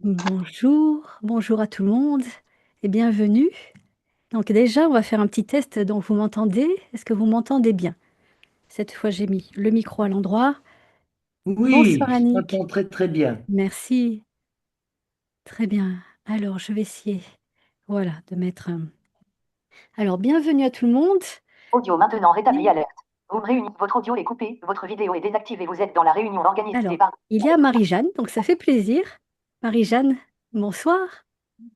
Bonjour, bonjour à tout le monde et bienvenue. Donc déjà, on va faire un petit test, donc vous m'entendez? Est-ce que vous m'entendez bien? Cette fois, j'ai mis le micro à l'endroit. Oui, Bonsoir je Annick. t'entends très très bien. Merci, très bien. Alors, je vais essayer, voilà, de mettre alors bienvenue à tout le monde. Audio maintenant rétabli alerte. Room réunie. Votre audio est coupé, votre vidéo est désactivée. Vous êtes dans la réunion organisée Alors, par... il y a Marie-Jeanne, donc ça fait plaisir. Marie-Jeanne, bonsoir.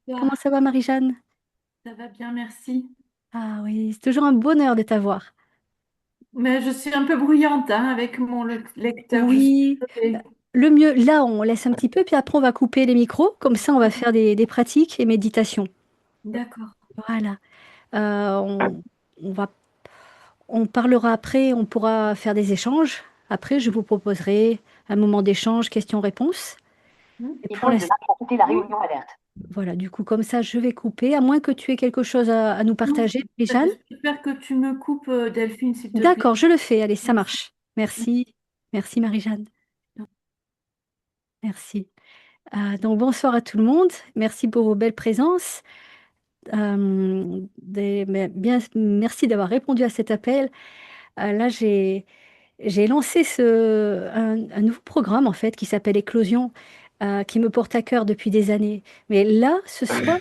Comment Bonsoir, ça va Marie-Jeanne? ça va bien, merci. Ah oui, c'est toujours un bonheur de t'avoir. Mais je suis un peu bruyante hein, avec mon lecteur. Je suis Oui, désolée. le mieux, là, on laisse un petit peu, puis après, on va couper les micros. Comme ça, on va faire des pratiques et méditations. D'accord. Voilà. On va, on parlera après, on pourra faire des échanges. Après, je vous proposerai un moment d'échange, questions-réponses. Et Il pour pose de l'instant, pour quitter la réunion alerte. voilà, du coup, comme ça, je vais couper, à moins que tu aies quelque chose à nous Non, partager, Jeanne. je préfère que tu me coupes, Delphine, s'il te plaît. D'accord, je le fais. Allez, ça Merci. marche. Merci. Merci, Marie-Jeanne. Merci. Donc, bonsoir à tout le monde. Merci pour vos belles présences. Merci d'avoir répondu à cet appel. Là, j'ai lancé un nouveau programme en fait qui s'appelle Éclosion, qui me porte à cœur depuis des années. Mais là, ce soir,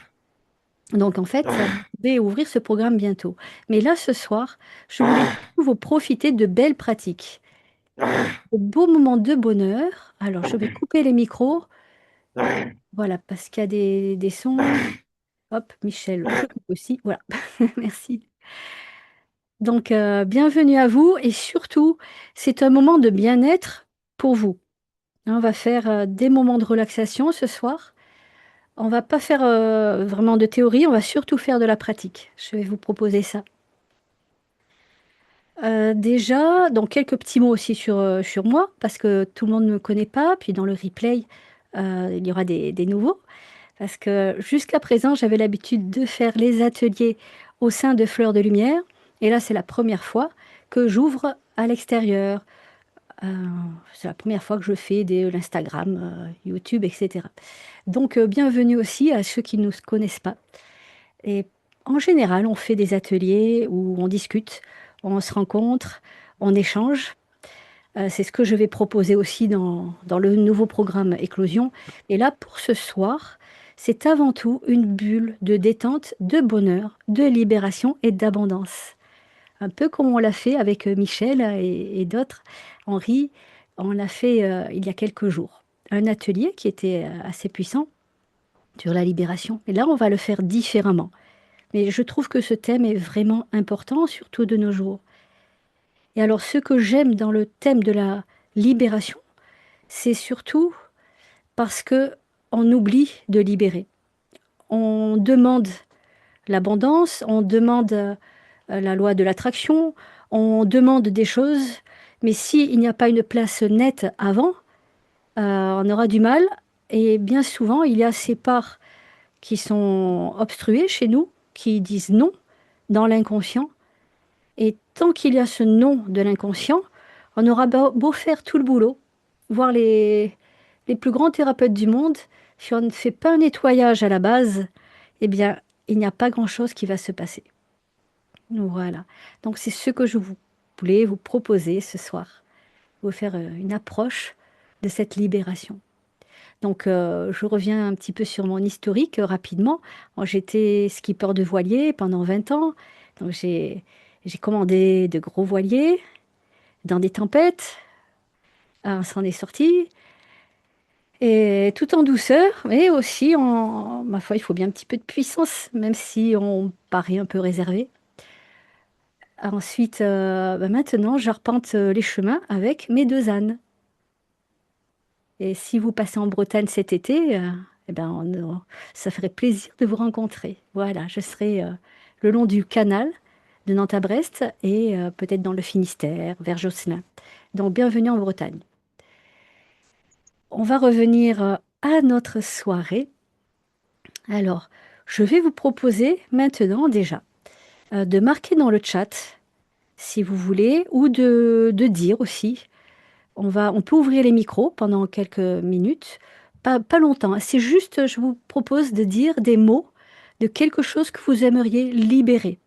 donc en fait, je vais ouvrir ce programme bientôt. Mais là, ce soir, je voulais surtout vous profiter de belles pratiques, de beaux moments de bonheur. Alors, je vais couper les micros, voilà, parce qu'il y a des sons. Hop, Michel, je coupe aussi. Voilà, merci. Donc, bienvenue à vous et surtout, c'est un moment de bien-être pour vous. Hein, on va faire des moments de relaxation ce soir. On va pas faire vraiment de théorie, on va surtout faire de la pratique. Je vais vous proposer ça. Déjà, donc quelques petits mots aussi sur moi, parce que tout le monde ne me connaît pas. Puis dans le replay, il y aura des nouveaux. Parce que jusqu'à présent, j'avais l'habitude de faire les ateliers au sein de Fleurs de Lumière. Et là, c'est la première fois que j'ouvre à l'extérieur. Euh, c'est la première fois que je fais de l'Instagram, YouTube, etc. Donc, bienvenue aussi à ceux qui ne nous connaissent pas. Et en général, on fait des ateliers où on discute, on se rencontre, on échange. C'est ce que je vais proposer aussi dans le nouveau programme Éclosion. Et là, pour ce soir, c'est avant tout une bulle de détente, de bonheur, de libération et d'abondance. Un peu comme on l'a fait avec Michel et d'autres. Henri, on l'a fait il y a quelques jours. Un atelier qui était assez puissant sur la libération. Et là, on va le faire différemment. Mais je trouve que ce thème est vraiment important, surtout de nos jours. Et alors, ce que j'aime dans le thème de la libération, c'est surtout parce que on oublie de libérer. On demande l'abondance, on demande la loi de l'attraction, on demande des choses, mais s'il n'y a pas une place nette avant, on aura du mal. Et bien souvent, il y a ces parts qui sont obstruées chez nous, qui disent non dans l'inconscient. Et tant qu'il y a ce non de l'inconscient, on aura beau faire tout le boulot, voir les plus grands thérapeutes du monde, si on ne fait pas un nettoyage à la base, eh bien, il n'y a pas grand-chose qui va se passer. Voilà. Donc, c'est ce que je voulais vous proposer ce soir, vous faire une approche de cette libération. Donc, je reviens un petit peu sur mon historique rapidement. J'étais skipper de voilier pendant 20 ans. Donc, j'ai commandé de gros voiliers dans des tempêtes. On s'en est sorti. Et tout en douceur, mais aussi en, ma foi, il faut bien un petit peu de puissance, même si on paraît un peu réservé. Ensuite, maintenant, j'arpente les chemins avec mes deux ânes. Et si vous passez en Bretagne cet été, eh ben, ça ferait plaisir de vous rencontrer. Voilà, je serai le long du canal de Nantes à Brest et peut-être dans le Finistère, vers Josselin. Donc, bienvenue en Bretagne. On va revenir à notre soirée. Alors, je vais vous proposer maintenant déjà de marquer dans le chat, si vous voulez, ou de dire aussi. On peut ouvrir les micros pendant quelques minutes pas longtemps, hein. C'est juste, je vous propose de dire des mots de quelque chose que vous aimeriez libérer.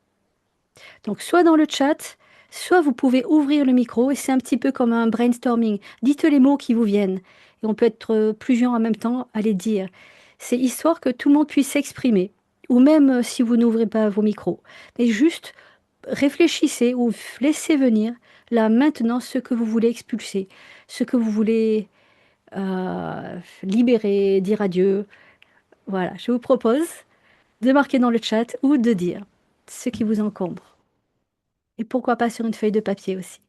Donc, soit dans le chat, soit vous pouvez ouvrir le micro et c'est un petit peu comme un brainstorming. Dites les mots qui vous viennent et on peut être plusieurs en même temps à les dire. C'est histoire que tout le monde puisse s'exprimer, ou même si vous n'ouvrez pas vos micros. Mais juste réfléchissez ou laissez venir là maintenant ce que vous voulez expulser, ce que vous voulez libérer, dire adieu. Voilà, je vous propose de marquer dans le chat ou de dire ce qui vous encombre. Et pourquoi pas sur une feuille de papier aussi.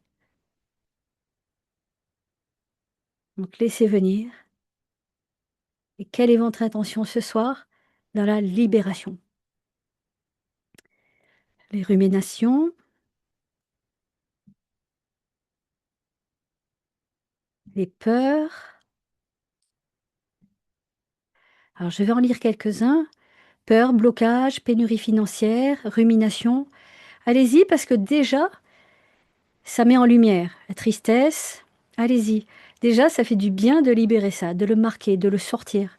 Donc laissez venir. Et quelle est votre intention ce soir dans la libération? Les ruminations, les peurs. Alors je vais en lire quelques-uns. Peur, blocage, pénurie financière, rumination. Allez-y parce que déjà, ça met en lumière la tristesse. Allez-y. Déjà, ça fait du bien de libérer ça, de le marquer, de le sortir.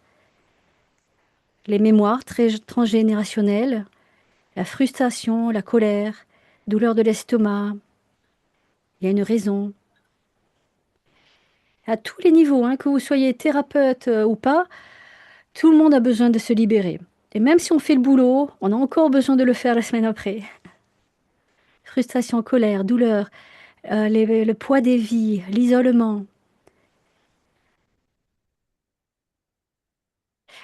Les mémoires très transgénérationnelles, la frustration, la colère, douleur de l'estomac. Il y a une raison. À tous les niveaux, hein, que vous soyez thérapeute ou pas, tout le monde a besoin de se libérer. Et même si on fait le boulot, on a encore besoin de le faire la semaine après. Frustration, colère, douleur, le poids des vies, l'isolement.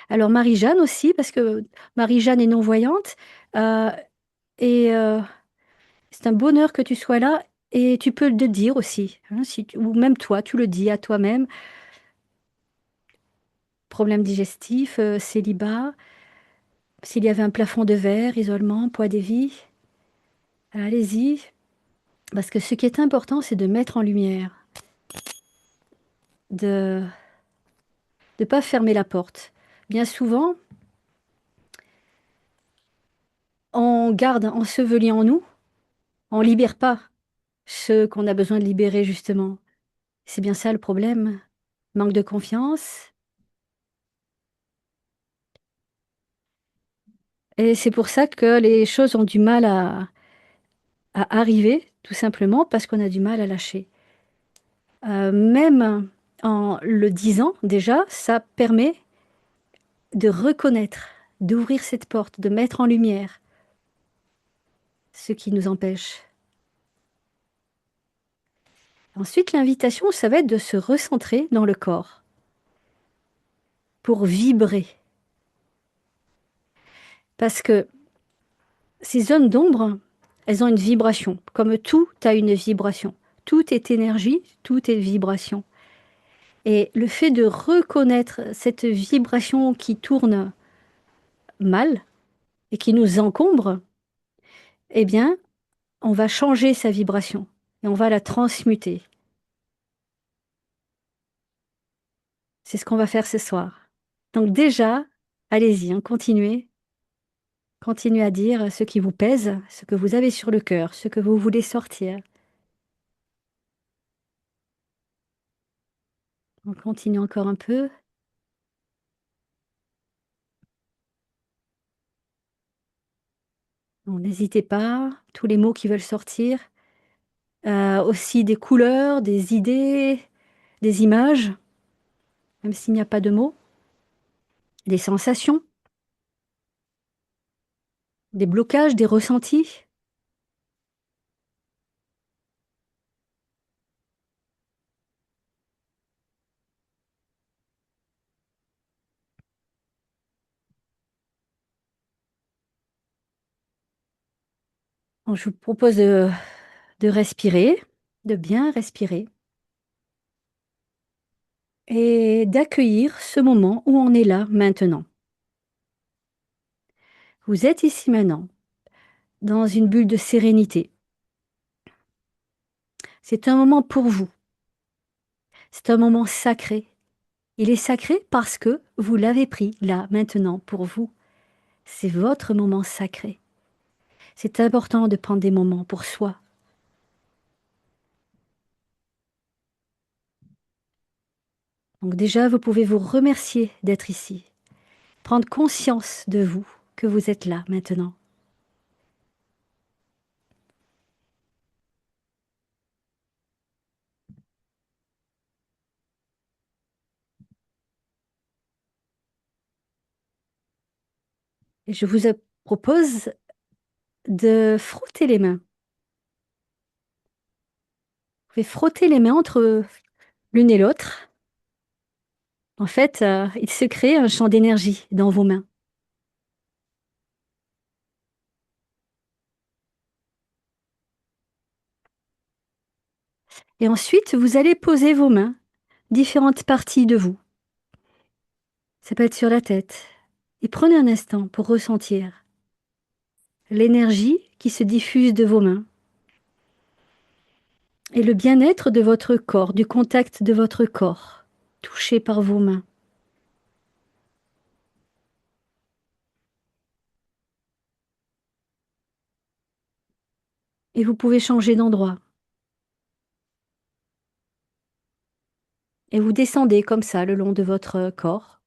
Alors Marie-Jeanne aussi, parce que Marie-Jeanne est non-voyante, euh, et c'est un bonheur que tu sois là, et tu peux le dire aussi, hein, ou même toi, tu le dis à toi-même. Problème digestif, célibat, s'il y avait un plafond de verre, isolement, poids des vies. Allez-y, parce que ce qui est important, c'est de mettre en lumière, de ne pas fermer la porte. Bien souvent, on garde enseveli en nous, on libère pas ce qu'on a besoin de libérer justement. C'est bien ça le problème. Manque de confiance. Et c'est pour ça que les choses ont du mal à arriver, tout simplement parce qu'on a du mal à lâcher. Même en le disant déjà, ça permet de reconnaître, d'ouvrir cette porte, de mettre en lumière ce qui nous empêche. Ensuite, l'invitation, ça va être de se recentrer dans le corps pour vibrer. Parce que ces zones d'ombre, elles ont une vibration. Comme tout a une vibration. Tout est énergie, tout est vibration. Et le fait de reconnaître cette vibration qui tourne mal et qui nous encombre, eh bien, on va changer sa vibration et on va la transmuter. C'est ce qu'on va faire ce soir. Donc déjà, allez-y, hein, continuez. Continuez à dire ce qui vous pèse, ce que vous avez sur le cœur, ce que vous voulez sortir. On continue encore un peu. Bon, n'hésitez pas, tous les mots qui veulent sortir. Aussi des couleurs, des idées, des images, même s'il n'y a pas de mots. Des sensations, des blocages, des ressentis. Bon, je vous propose de respirer, de bien respirer et d'accueillir ce moment où on est là maintenant. Vous êtes ici maintenant, dans une bulle de sérénité. C'est un moment pour vous. C'est un moment sacré. Il est sacré parce que vous l'avez pris là, maintenant, pour vous. C'est votre moment sacré. C'est important de prendre des moments pour soi. Donc déjà, vous pouvez vous remercier d'être ici, prendre conscience de vous, que vous êtes là maintenant. Et je vous propose de frotter les mains. Vous pouvez frotter les mains entre l'une et l'autre. En fait, il se crée un champ d'énergie dans vos mains. Et ensuite, vous allez poser vos mains, différentes parties de vous. Ça peut être sur la tête. Et prenez un instant pour ressentir l'énergie qui se diffuse de vos mains et le bien-être de votre corps, du contact de votre corps, touché par vos mains. Et vous pouvez changer d'endroit. Et vous descendez comme ça le long de votre corps.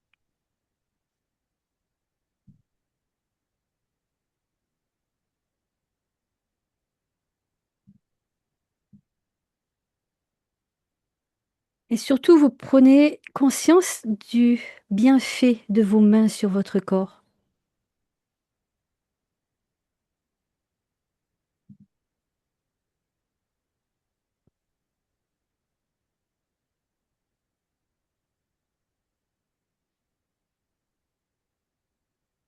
Et surtout, vous prenez conscience du bienfait de vos mains sur votre corps.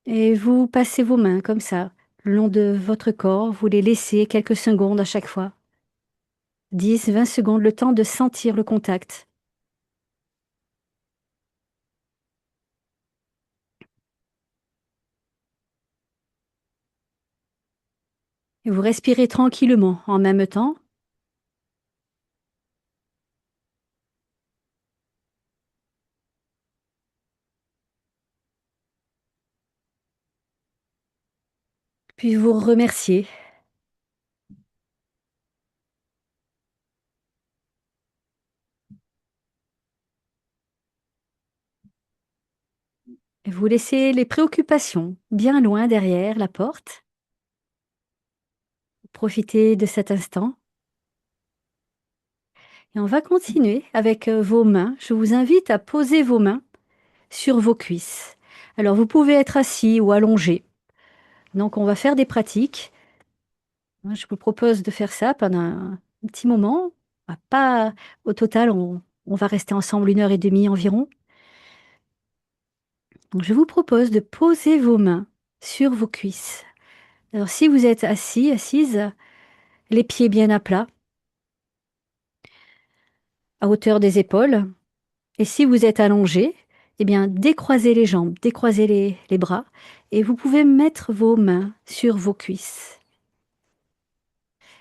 Et vous passez vos mains comme ça, le long de votre corps, vous les laissez quelques secondes à chaque fois. 10, 20 secondes, le temps de sentir le contact. Et vous respirez tranquillement en même temps. Puis vous remerciez. Et vous laissez les préoccupations bien loin derrière la porte. Profitez de cet instant. Et on va continuer avec vos mains. Je vous invite à poser vos mains sur vos cuisses. Alors vous pouvez être assis ou allongé. Donc on va faire des pratiques. Moi, je vous propose de faire ça pendant un petit moment. Pas au total, on va rester ensemble 1 heure et demie environ. Donc je vous propose de poser vos mains sur vos cuisses. Alors si vous êtes assis, assise, les pieds bien à plat, à hauteur des épaules. Et si vous êtes allongé, eh bien décroisez les jambes, décroisez les bras et vous pouvez mettre vos mains sur vos cuisses.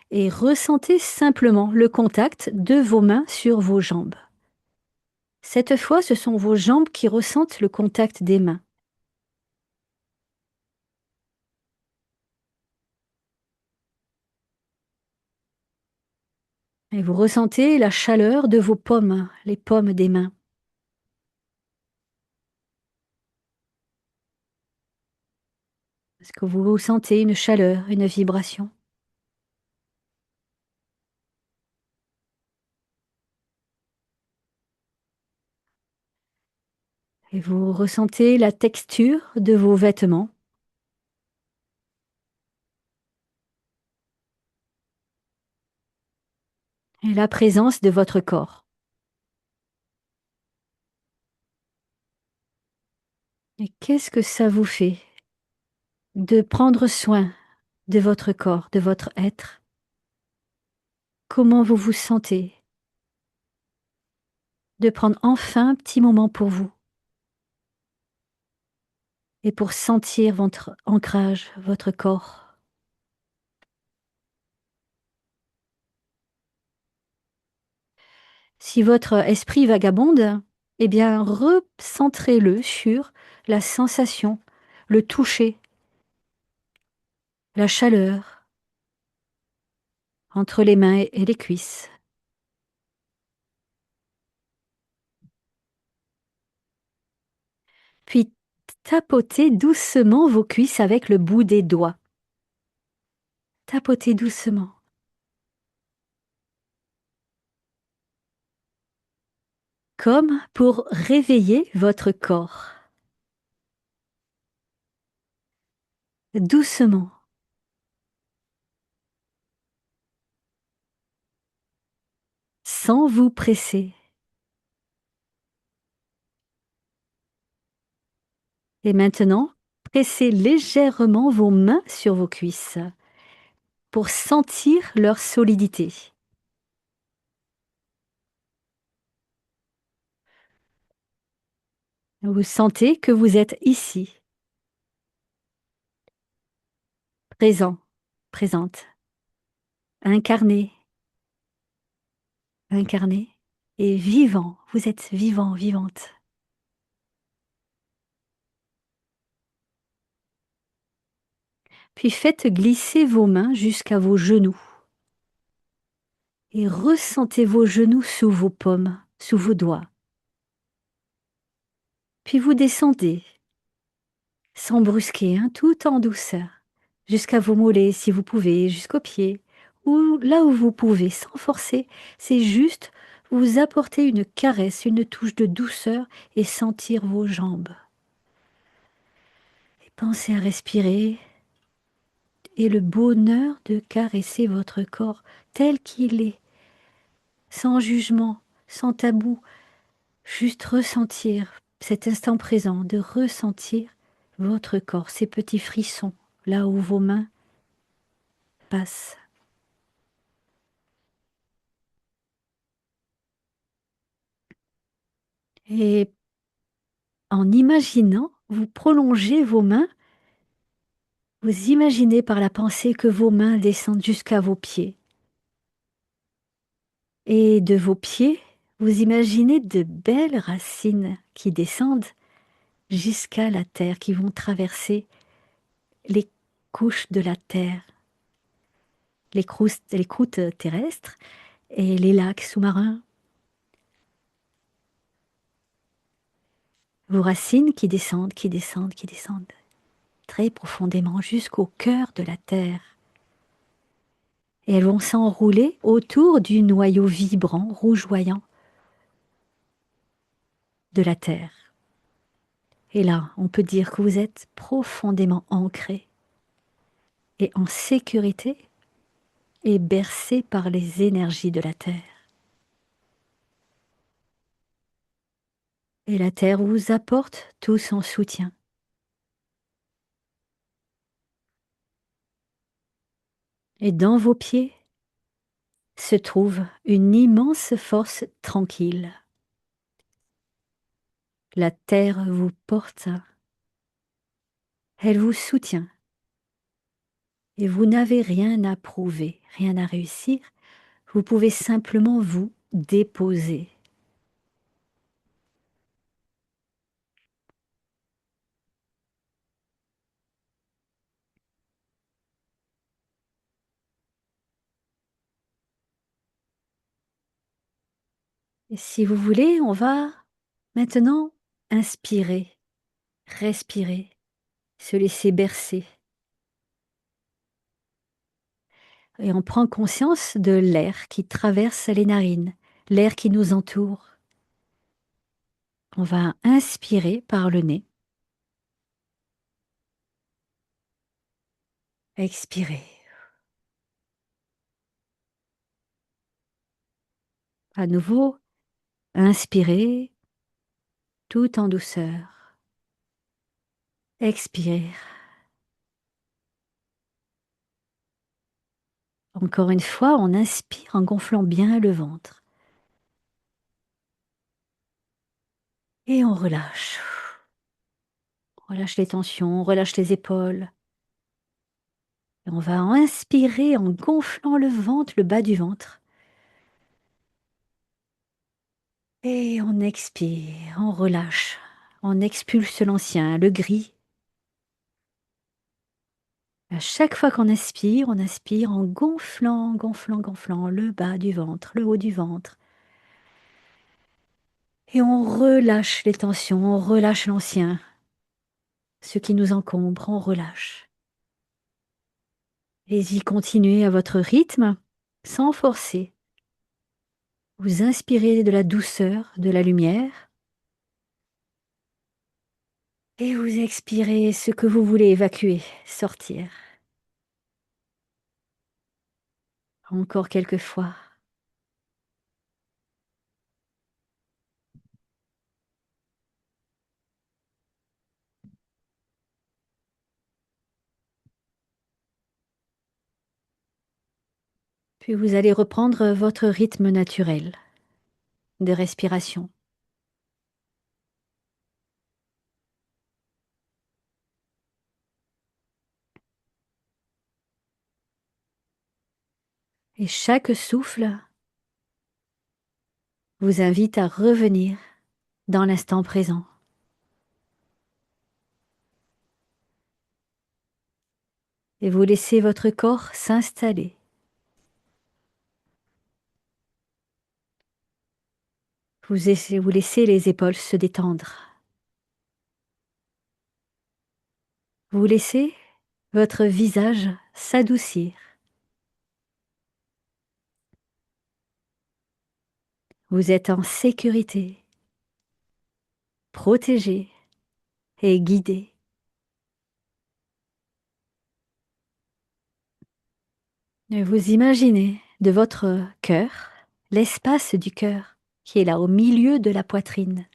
Et ressentez simplement le contact de vos mains sur vos jambes. Cette fois, ce sont vos jambes qui ressentent le contact des mains. Et vous ressentez la chaleur de vos paumes, les paumes des mains. Est-ce que vous sentez une chaleur, une vibration? Et vous ressentez la texture de vos vêtements. Et la présence de votre corps. Et qu'est-ce que ça vous fait de prendre soin de votre corps, de votre être? Comment vous vous sentez de prendre enfin un petit moment pour vous et pour sentir votre ancrage, votre corps? Si votre esprit vagabonde, eh bien, recentrez-le sur la sensation, le toucher, la chaleur entre les mains et les cuisses. Puis tapotez doucement vos cuisses avec le bout des doigts. Tapotez doucement. Comme pour réveiller votre corps. Doucement. Sans vous presser. Et maintenant, pressez légèrement vos mains sur vos cuisses pour sentir leur solidité. Vous sentez que vous êtes ici, présent, présente, incarné, incarné et vivant. Vous êtes vivant, vivante. Puis faites glisser vos mains jusqu'à vos genoux. Et ressentez vos genoux sous vos paumes, sous vos doigts. Puis vous descendez, sans brusquer, hein, tout en douceur, jusqu'à vos mollets si vous pouvez, jusqu'aux pieds, ou là où vous pouvez, sans forcer. C'est juste vous apporter une caresse, une touche de douceur et sentir vos jambes. Et pensez à respirer et le bonheur de caresser votre corps tel qu'il est, sans jugement, sans tabou, juste ressentir cet instant présent, de ressentir votre corps, ces petits frissons, là où vos mains passent. Et en imaginant, vous prolongez vos mains, vous imaginez par la pensée que vos mains descendent jusqu'à vos pieds. Et de vos pieds, vous imaginez de belles racines qui descendent jusqu'à la terre, qui vont traverser les couches de la terre, les croûtes terrestres et les lacs sous-marins. Vos racines qui descendent, qui descendent, qui descendent très profondément jusqu'au cœur de la terre. Et elles vont s'enrouler autour du noyau vibrant, rougeoyant de la terre. Et là, on peut dire que vous êtes profondément ancré et en sécurité et bercé par les énergies de la terre. Et la terre vous apporte tout son soutien. Et dans vos pieds se trouve une immense force tranquille. La terre vous porte, elle vous soutient. Et vous n'avez rien à prouver, rien à réussir. Vous pouvez simplement vous déposer. Et si vous voulez, on va maintenant inspirer, respirer, se laisser bercer. Et on prend conscience de l'air qui traverse les narines, l'air qui nous entoure. On va inspirer par le nez. Expirer. À nouveau, inspirer tout en douceur. Expirer. Encore une fois, on inspire en gonflant bien le ventre. Et on relâche. On relâche les tensions, on relâche les épaules. Et on va inspirer en gonflant le ventre, le bas du ventre. Et on expire, on relâche. On expulse l'ancien, le gris. À chaque fois qu'on inspire, on inspire en gonflant, gonflant, gonflant le bas du ventre, le haut du ventre. Et on relâche les tensions, on relâche l'ancien. ce qui nous encombre, on relâche. Et y continuez à votre rythme, sans forcer. Vous inspirez de la douceur, de la lumière, et vous expirez ce que vous voulez évacuer, sortir. Encore quelques fois. Puis vous allez reprendre votre rythme naturel de respiration. Et chaque souffle vous invite à revenir dans l'instant présent. Et vous laissez votre corps s'installer. Vous laissez les épaules se détendre. Vous laissez votre visage s'adoucir. Vous êtes en sécurité, protégé et guidé. Et vous imaginez de votre cœur, l'espace du cœur qui est là au milieu de la poitrine.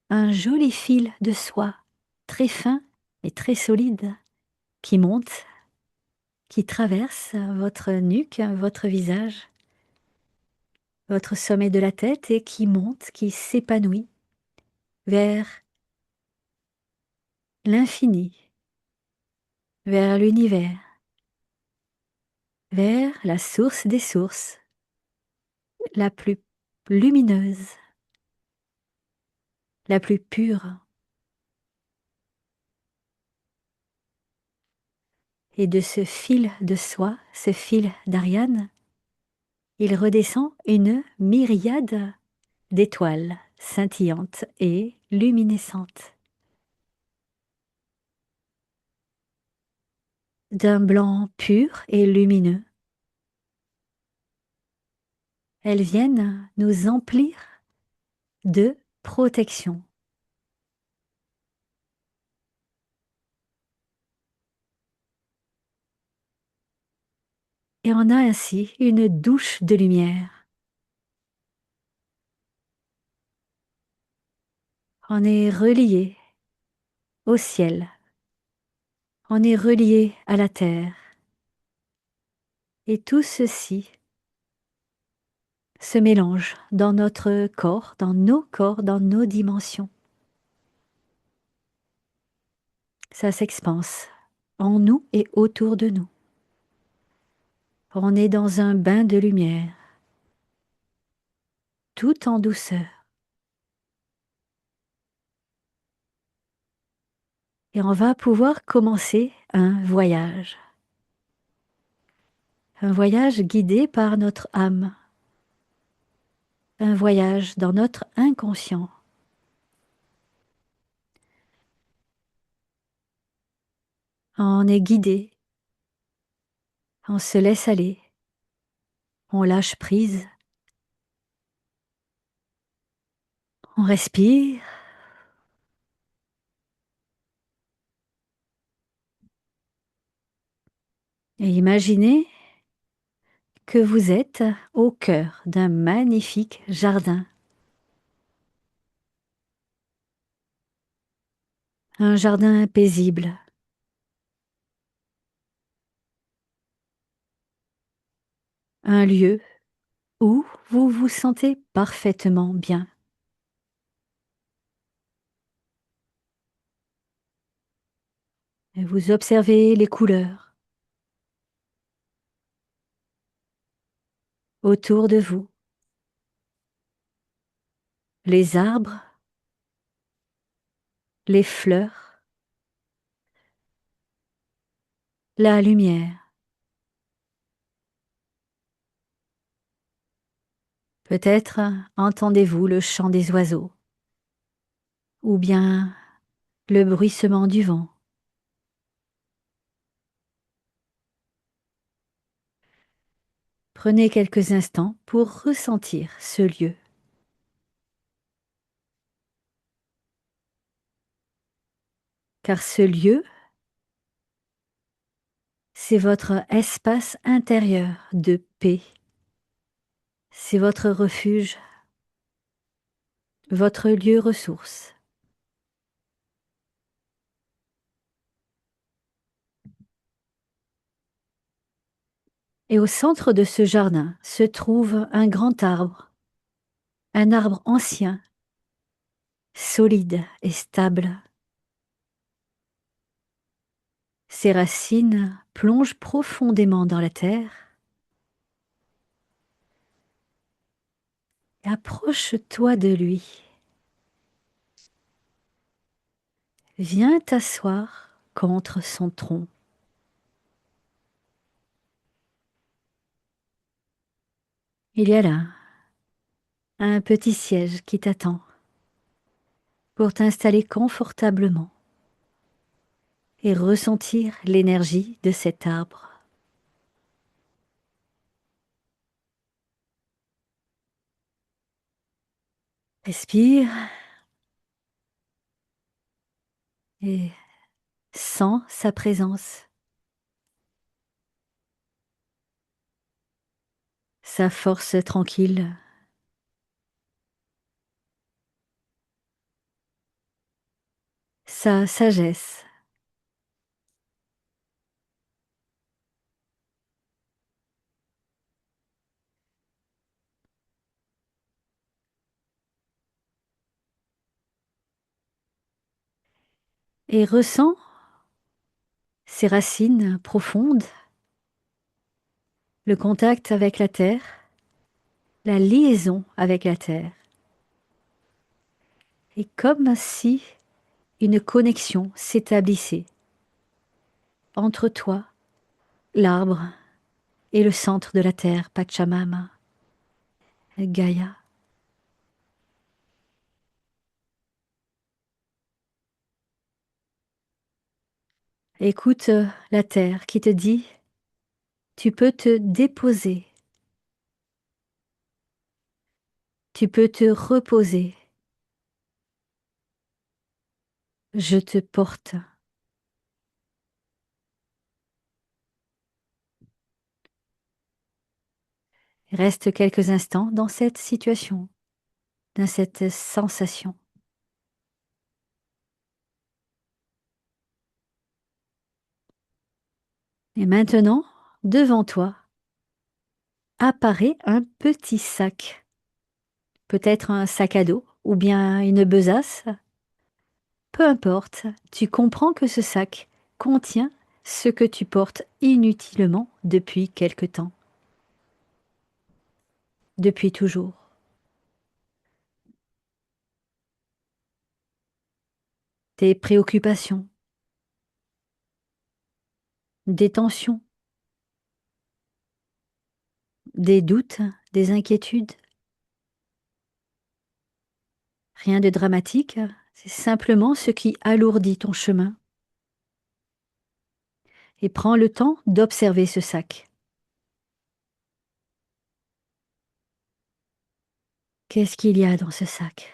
Un joli fil de soie, très fin et très solide, qui monte, qui traverse votre nuque, votre visage, votre sommet de la tête et qui monte, qui s'épanouit vers l'infini, vers l'univers, vers la source des sources, la plus lumineuse, la plus pure. Et de ce fil de soie, ce fil d'Ariane, il redescend une myriade d'étoiles scintillantes et luminescentes. D'un blanc pur et lumineux. Elles viennent nous emplir de protection. Et on a ainsi une douche de lumière. On est relié au ciel. On est relié à la terre. Et tout ceci se mélange dans notre corps, dans nos dimensions. Ça s'expanse en nous et autour de nous. On est dans un bain de lumière, tout en douceur. Et on va pouvoir commencer un voyage. Un voyage guidé par notre âme. Un voyage dans notre inconscient. On est guidé. On se laisse aller. On lâche prise. On respire. Et imaginez que vous êtes au cœur d'un magnifique jardin. Un jardin paisible. Un lieu où vous vous sentez parfaitement bien. Et vous observez les couleurs autour de vous, les arbres, les fleurs, la lumière. Peut-être entendez-vous le chant des oiseaux, ou bien le bruissement du vent. Prenez quelques instants pour ressentir ce lieu. Car ce lieu, c'est votre espace intérieur de paix. C'est votre refuge, votre lieu ressource. Et au centre de ce jardin se trouve un grand arbre, un arbre ancien, solide et stable. Ses racines plongent profondément dans la terre. Approche-toi de lui. Viens t'asseoir contre son tronc. Il y a là un petit siège qui t'attend pour t'installer confortablement et ressentir l'énergie de cet arbre. Respire et sens sa présence, sa force tranquille, sa sagesse. Et ressens ses racines profondes, le contact avec la terre, la liaison avec la terre. Et comme si une connexion s'établissait entre toi, l'arbre et le centre de la terre, Pachamama, Gaïa. Écoute la terre qui te dit, tu peux te déposer, tu peux te reposer. Je te porte. Reste quelques instants dans cette situation, dans cette sensation. Et maintenant, devant toi, apparaît un petit sac. Peut-être un sac à dos ou bien une besace. Peu importe, tu comprends que ce sac contient ce que tu portes inutilement depuis quelque temps. Depuis toujours. Tes préoccupations, des tensions, des doutes, des inquiétudes. Rien de dramatique, c'est simplement ce qui alourdit ton chemin. Et prends le temps d'observer ce sac. Qu'est-ce qu'il y a dans ce sac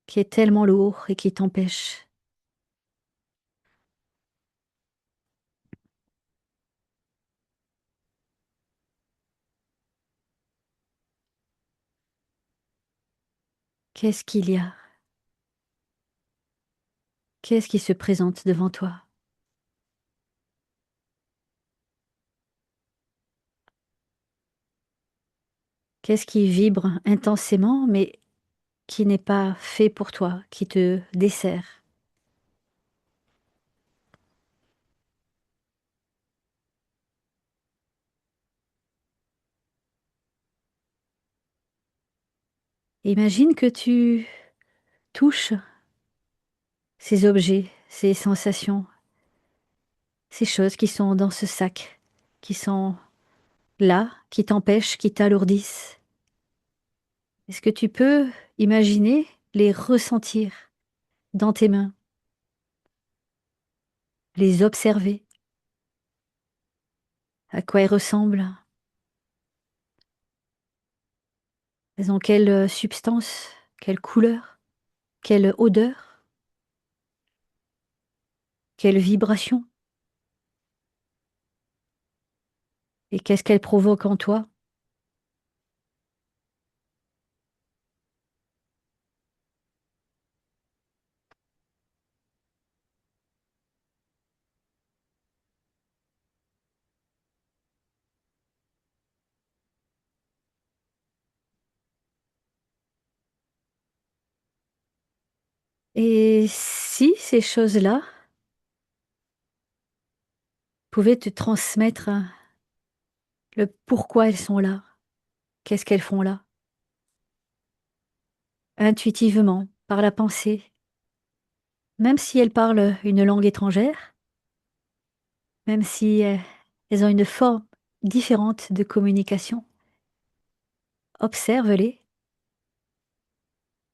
qui est tellement lourd et qui t'empêche? Qu'est-ce qu'il y a? Qu'est-ce qui se présente devant toi? Qu'est-ce qui vibre intensément mais qui n'est pas fait pour toi, qui te dessert? Imagine que tu touches ces objets, ces sensations, ces choses qui sont dans ce sac, qui sont là, qui t'empêchent, qui t'alourdissent. Est-ce que tu peux imaginer les ressentir dans tes mains, les observer, à quoi elles ressemblent, elles ont quelle substance, quelle couleur, quelle odeur, quelle vibration, et qu'est-ce qu'elles provoquent en toi. Et si ces choses-là pouvaient te transmettre le pourquoi elles sont là, qu'est-ce qu'elles font là, intuitivement, par la pensée, même si elles parlent une langue étrangère, même si elles ont une forme différente de communication, observe-les,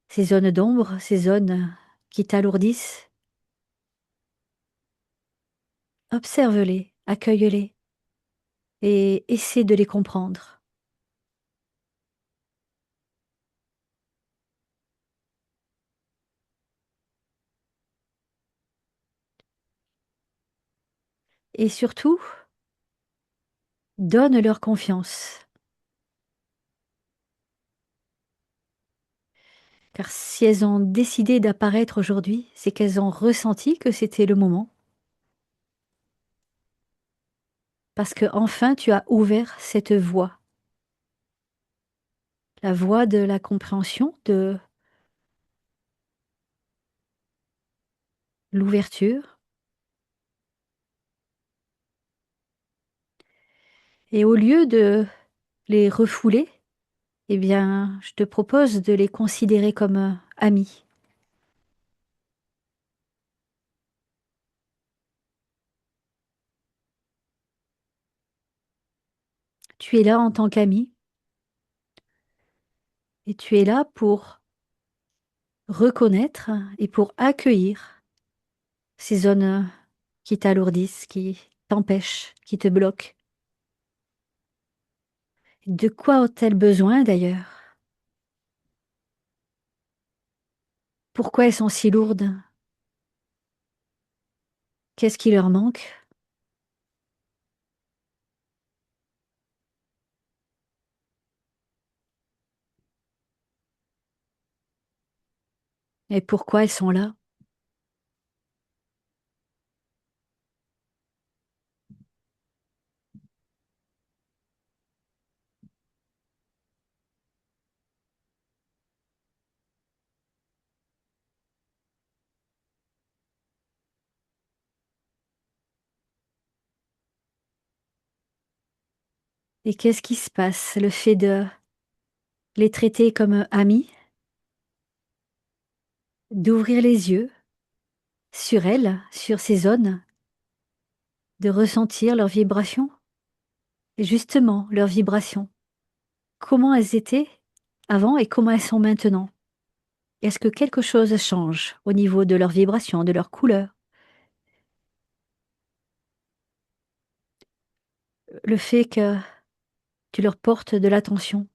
ces zones d'ombre, ces zones qui t'alourdissent, observe-les, accueille-les et essaie de les comprendre. Et surtout, donne leur confiance. Car si elles ont décidé d'apparaître aujourd'hui, c'est qu'elles ont ressenti que c'était le moment. Parce que enfin tu as ouvert cette voie. La voie de la compréhension, de l'ouverture. Et au lieu de les refouler, eh bien, je te propose de les considérer comme amis. Tu es là en tant qu'ami et tu es là pour reconnaître et pour accueillir ces zones qui t'alourdissent, qui t'empêchent, qui te bloquent. De quoi ont-elles besoin d'ailleurs? Pourquoi elles sont si lourdes? Qu'est-ce qui leur manque? Et pourquoi elles sont là? Et qu'est-ce qui se passe? Le fait de les traiter comme amis, d'ouvrir les yeux sur elles, sur ces zones, de ressentir leurs vibrations, et justement leurs vibrations. Comment elles étaient avant et comment elles sont maintenant? Est-ce que quelque chose change au niveau de leurs vibrations, de leurs couleurs? Le fait que tu leur portes de l'attention.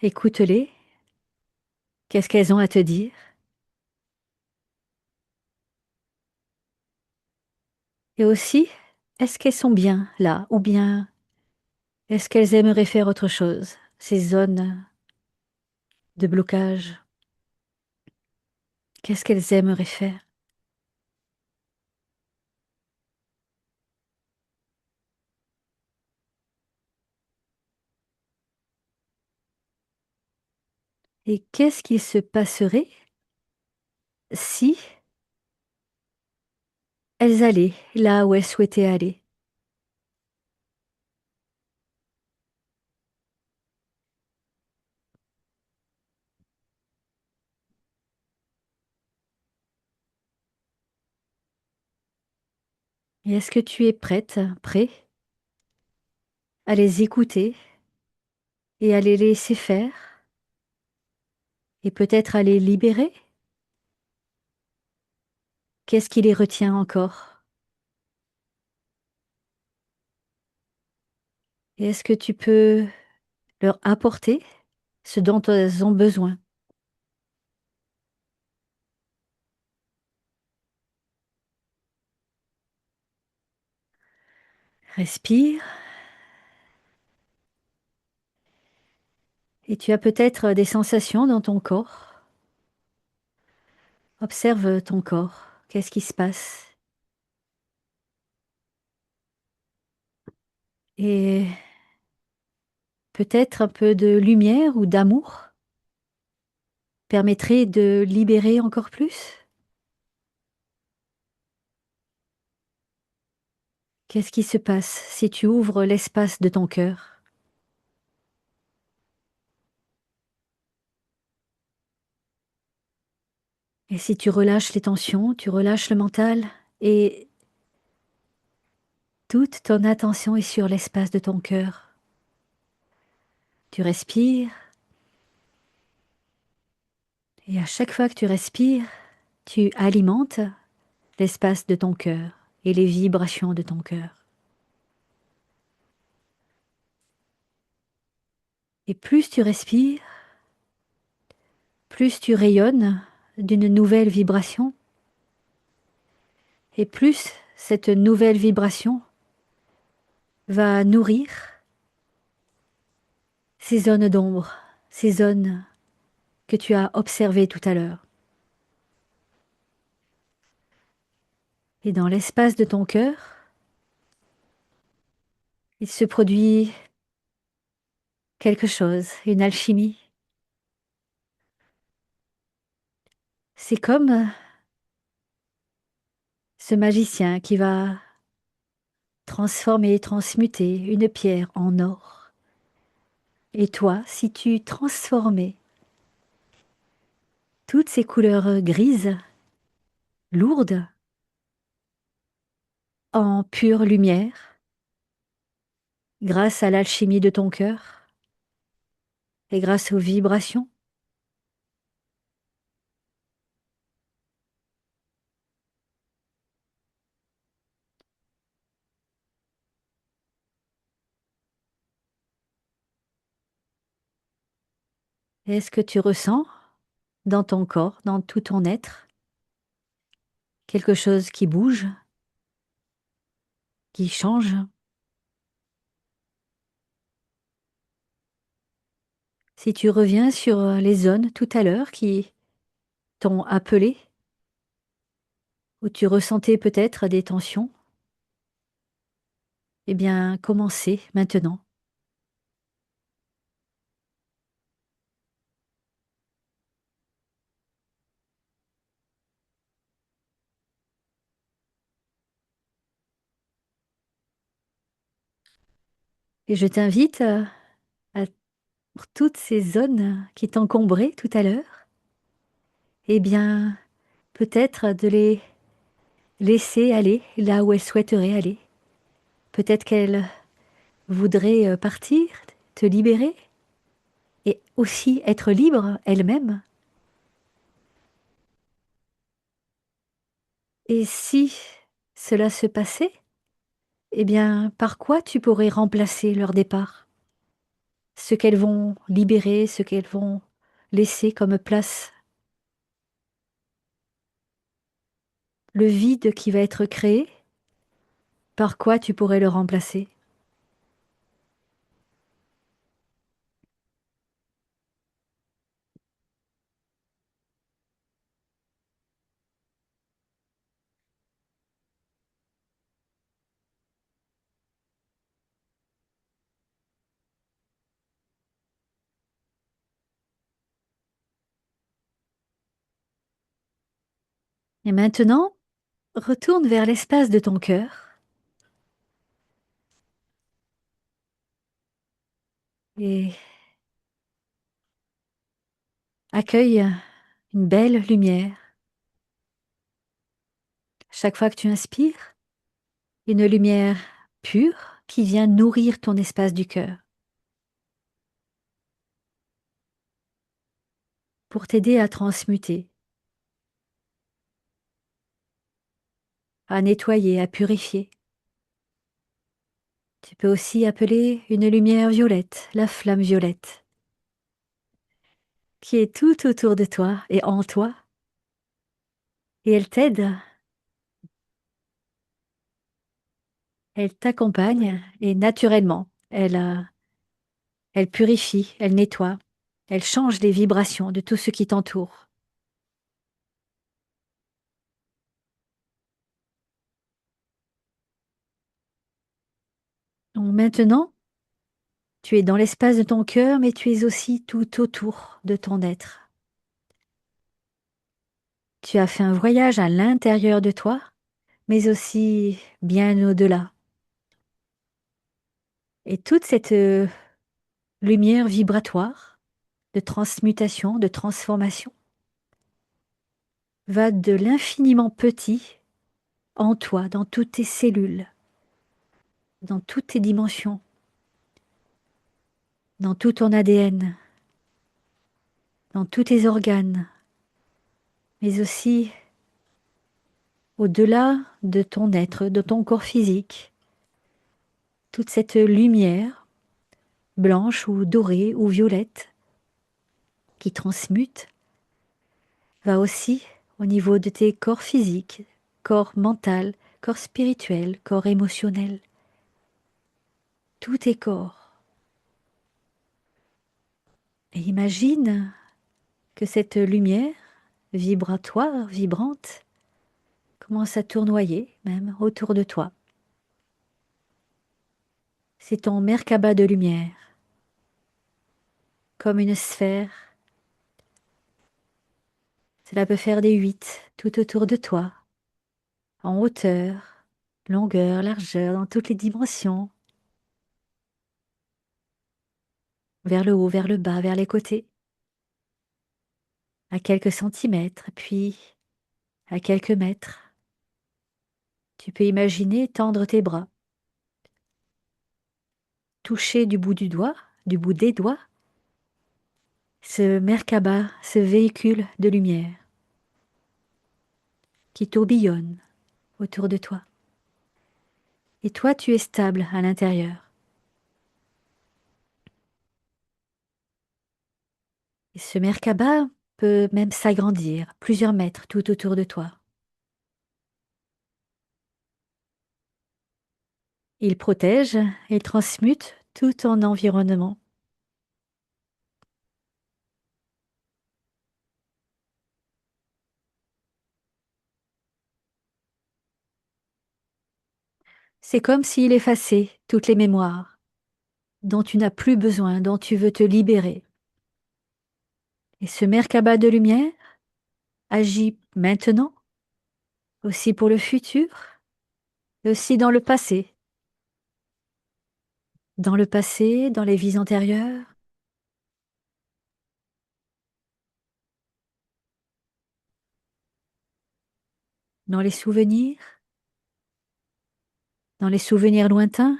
Écoute-les. Qu'est-ce qu'elles ont à te dire? Et aussi, est-ce qu'elles sont bien là ou bien est-ce qu'elles aimeraient faire autre chose? Ces zones de blocage, qu'est-ce qu'elles aimeraient faire? Et qu'est-ce qui se passerait si elles allaient là où elles souhaitaient aller? Et est-ce que tu es prête, prêt à les écouter et à les laisser faire et peut-être à les libérer? Qu'est-ce qui les retient encore? Et est-ce que tu peux leur apporter ce dont elles ont besoin? Respire et tu as peut-être des sensations dans ton corps. Observe ton corps. Qu'est-ce qui se passe? Et peut-être un peu de lumière ou d'amour permettrait de libérer encore plus? Qu'est-ce qui se passe si tu ouvres l'espace de ton cœur? Et si tu relâches les tensions, tu relâches le mental et toute ton attention est sur l'espace de ton cœur. Tu respires et à chaque fois que tu respires, tu alimentes l'espace de ton cœur et les vibrations de ton cœur. Et plus tu respires, plus tu rayonnes d'une nouvelle vibration et plus cette nouvelle vibration va nourrir ces zones d'ombre, ces zones que tu as observées tout à l'heure. Et dans l'espace de ton cœur, il se produit quelque chose, une alchimie. C'est comme ce magicien qui va transformer, transmuter une pierre en or. Et toi, si tu transformais toutes ces couleurs grises, lourdes, en pure lumière, grâce à l'alchimie de ton cœur et grâce aux vibrations, est-ce que tu ressens dans ton corps, dans tout ton être, quelque chose qui bouge, qui change? Si tu reviens sur les zones tout à l'heure qui t'ont appelé, où tu ressentais peut-être des tensions, eh bien, commencez maintenant. Et je t'invite pour toutes ces zones qui t'encombraient tout à l'heure, eh bien, peut-être de les laisser aller là où elles souhaiteraient aller. Peut-être qu'elles voudraient partir, te libérer, et aussi être libres elles-mêmes. Et si cela se passait, eh bien, par quoi tu pourrais remplacer leur départ? Ce qu'elles vont libérer, ce qu'elles vont laisser comme place, le vide qui va être créé, par quoi tu pourrais le remplacer? Et maintenant, retourne vers l'espace de ton cœur et accueille une belle lumière. Chaque fois que tu inspires, Une lumière pure qui vient nourrir ton espace du cœur pour t'aider à transmuter, à nettoyer, à purifier. Tu peux aussi appeler une lumière violette, la flamme violette, qui est tout autour de toi et en toi, et elle t'accompagne, et naturellement, elle purifie, elle nettoie, elle change les vibrations de tout ce qui t'entoure. Donc maintenant, tu es dans l'espace de ton cœur, mais tu es aussi tout autour de ton être. Tu as fait un voyage à l'intérieur de toi, mais aussi bien au-delà. Et toute cette lumière vibratoire de transmutation, de transformation, va de l'infiniment petit en toi, dans toutes tes cellules, dans toutes tes dimensions, dans tout ton ADN, dans tous tes organes, mais aussi au-delà de ton être, de ton corps physique. Toute cette lumière, blanche ou dorée ou violette, qui transmute, va aussi au niveau de tes corps physiques, corps mental, corps spirituel, corps émotionnel, tous tes corps. Et imagine que cette lumière vibratoire, vibrante, commence à tournoyer même autour de toi. C'est ton Merkaba de lumière, comme une sphère. Cela peut faire des 8 tout autour de toi, en hauteur, longueur, largeur, dans toutes les dimensions, vers le haut, vers le bas, vers les côtés, à quelques centimètres, puis à quelques mètres. Tu peux imaginer tendre tes bras, toucher du bout des doigts, ce Merkaba, ce véhicule de lumière qui tourbillonne autour de toi. Et toi, tu es stable à l'intérieur. Et ce Merkaba peut même s'agrandir plusieurs mètres tout autour de toi. Il protège et transmute tout ton environnement. C'est comme s'il effaçait toutes les mémoires dont tu n'as plus besoin, dont tu veux te libérer. Et ce Merkaba de lumière agit maintenant, aussi pour le futur, et aussi dans le passé. Dans le passé, dans les vies antérieures, dans les souvenirs lointains,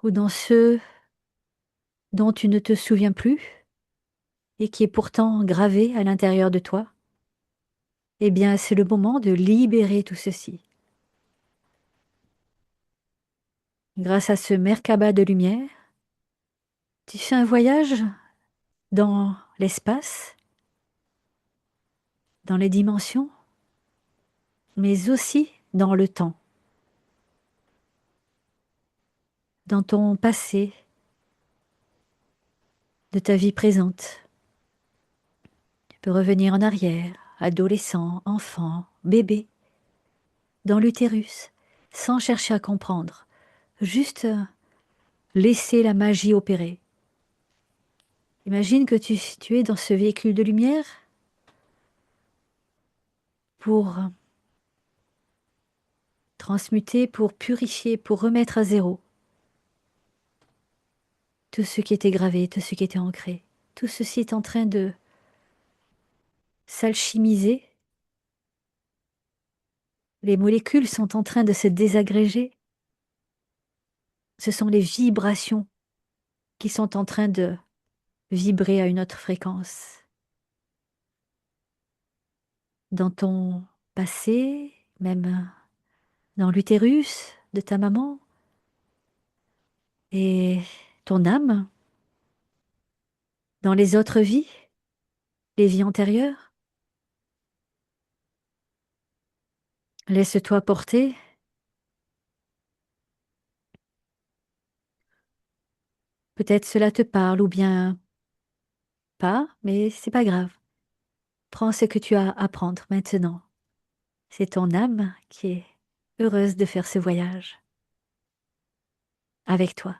ou dans ceux dont tu ne te souviens plus, et qui est pourtant gravé à l'intérieur de toi. Eh bien, c'est le moment de libérer tout ceci. Grâce à ce Merkaba de lumière, tu fais un voyage dans l'espace, dans les dimensions, mais aussi dans le temps, dans ton passé, de ta vie présente. Tu peux revenir en arrière, adolescent, enfant, bébé, dans l'utérus, sans chercher à comprendre, juste laisser la magie opérer. Imagine que tu es dans ce véhicule de lumière pour transmuter, pour purifier, pour remettre à zéro tout ce qui était gravé, tout ce qui était ancré. Tout ceci est en train de s'alchimiser Les molécules sont en train de se désagréger. Ce sont les vibrations qui sont en train de vibrer à une autre fréquence. Dans ton passé, même dans l'utérus de ta maman, et ton âme, dans les autres vies, les vies antérieures. Laisse-toi porter. Peut-être cela te parle ou bien pas, mais c'est pas grave. Prends ce que tu as à prendre maintenant. C'est ton âme qui est heureuse de faire ce voyage avec toi.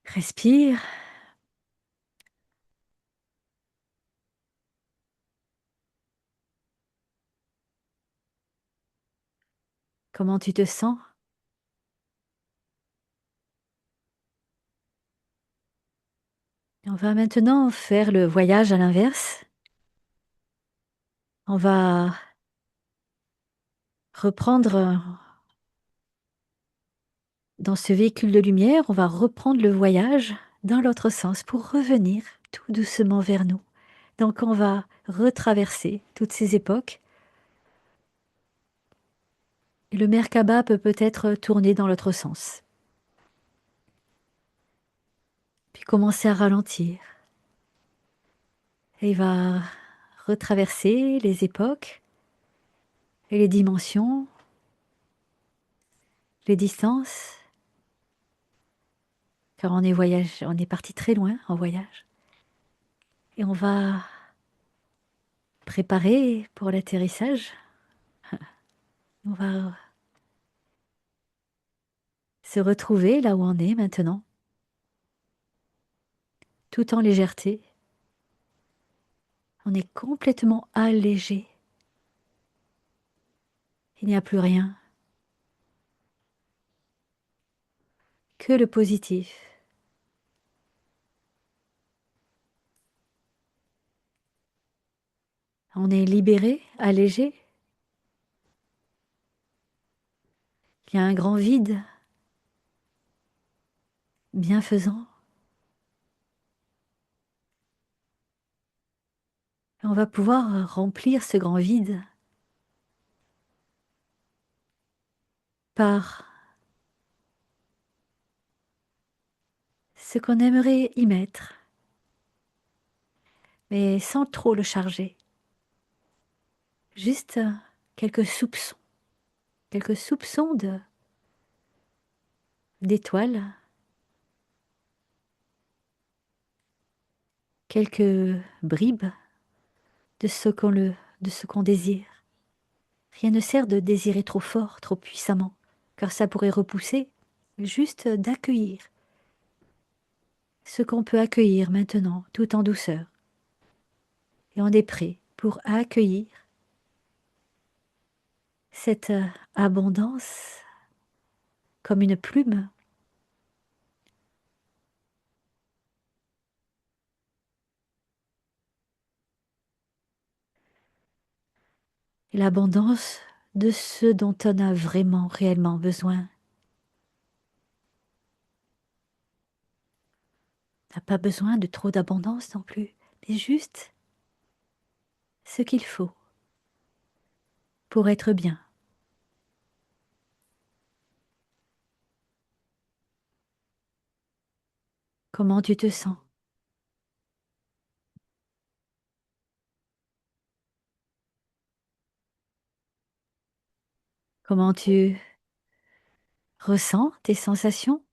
Respire. Comment tu te sens? On va maintenant faire le voyage à l'inverse. On va reprendre dans ce véhicule de lumière, on va reprendre le voyage dans l'autre sens pour revenir tout doucement vers nous. Donc on va retraverser toutes ces époques. Et le Merkaba peut peut-être tourner dans l'autre sens. Puis commencer à ralentir. Et il va retraverser les époques et les dimensions, les distances. Car on est parti très loin en voyage. Et on va préparer pour l'atterrissage. On va se retrouver là où on est maintenant, tout en légèreté. On est complètement allégé. Il n'y a plus rien que le positif. On est libéré, allégé. Il y a un grand vide, bienfaisant. Et on va pouvoir remplir ce grand vide par ce qu'on aimerait y mettre, mais sans trop le charger. Juste quelques soupçons d'étoiles, quelques bribes de de ce qu'on désire. Rien ne sert de désirer trop fort, trop puissamment, car ça pourrait repousser, juste d'accueillir ce qu'on peut accueillir maintenant, tout en douceur. Et on est prêt pour accueillir cette abondance comme une plume. Et l'abondance de ce dont on a vraiment, réellement besoin. On n'a pas besoin de trop d'abondance non plus, mais juste ce qu'il faut pour être bien. Comment tu te sens? Comment tu ressens tes sensations?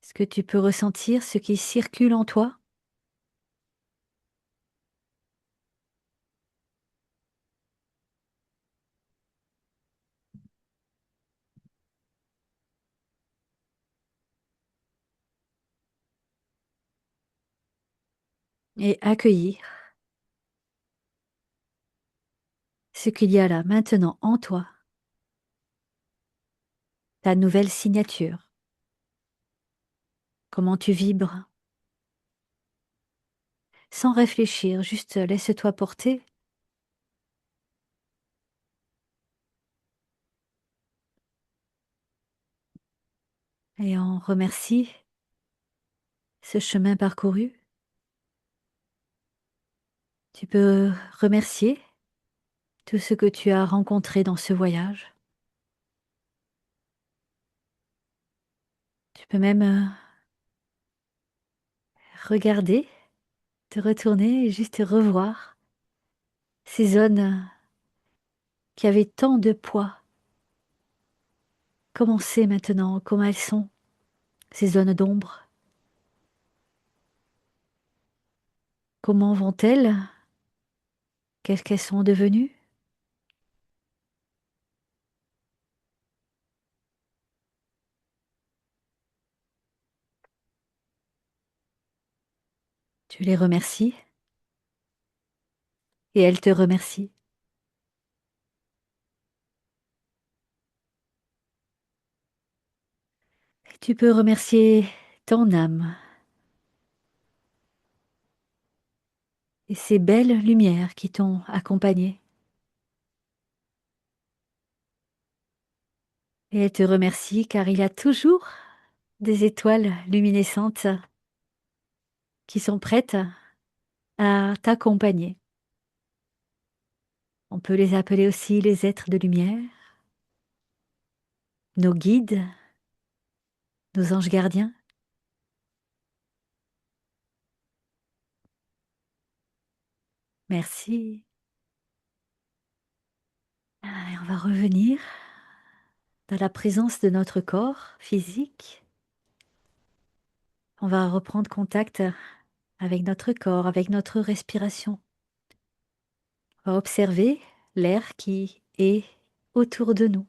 Est-ce que tu peux ressentir ce qui circule en toi? Et accueillir ce qu'il y a là maintenant en toi, ta nouvelle signature, comment tu vibres, sans réfléchir, juste laisse-toi porter et on remercie ce chemin parcouru. Tu peux remercier tout ce que tu as rencontré dans ce voyage. Tu peux même regarder, te retourner et juste revoir ces zones qui avaient tant de poids. Comment c'est maintenant, comment elles sont, ces zones d'ombre. Comment vont-elles? Qu'est-ce qu'elles sont devenues? Tu les remercies et elles te remercient. Et tu peux remercier ton âme et ces belles lumières qui t'ont accompagné. Et elle te remercie car il y a toujours des étoiles luminescentes qui sont prêtes à t'accompagner. On peut les appeler aussi les êtres de lumière, nos guides, nos anges gardiens. Merci. Et on va revenir dans la présence de notre corps physique. On va reprendre contact avec notre corps, avec notre respiration. On va observer l'air qui est autour de nous.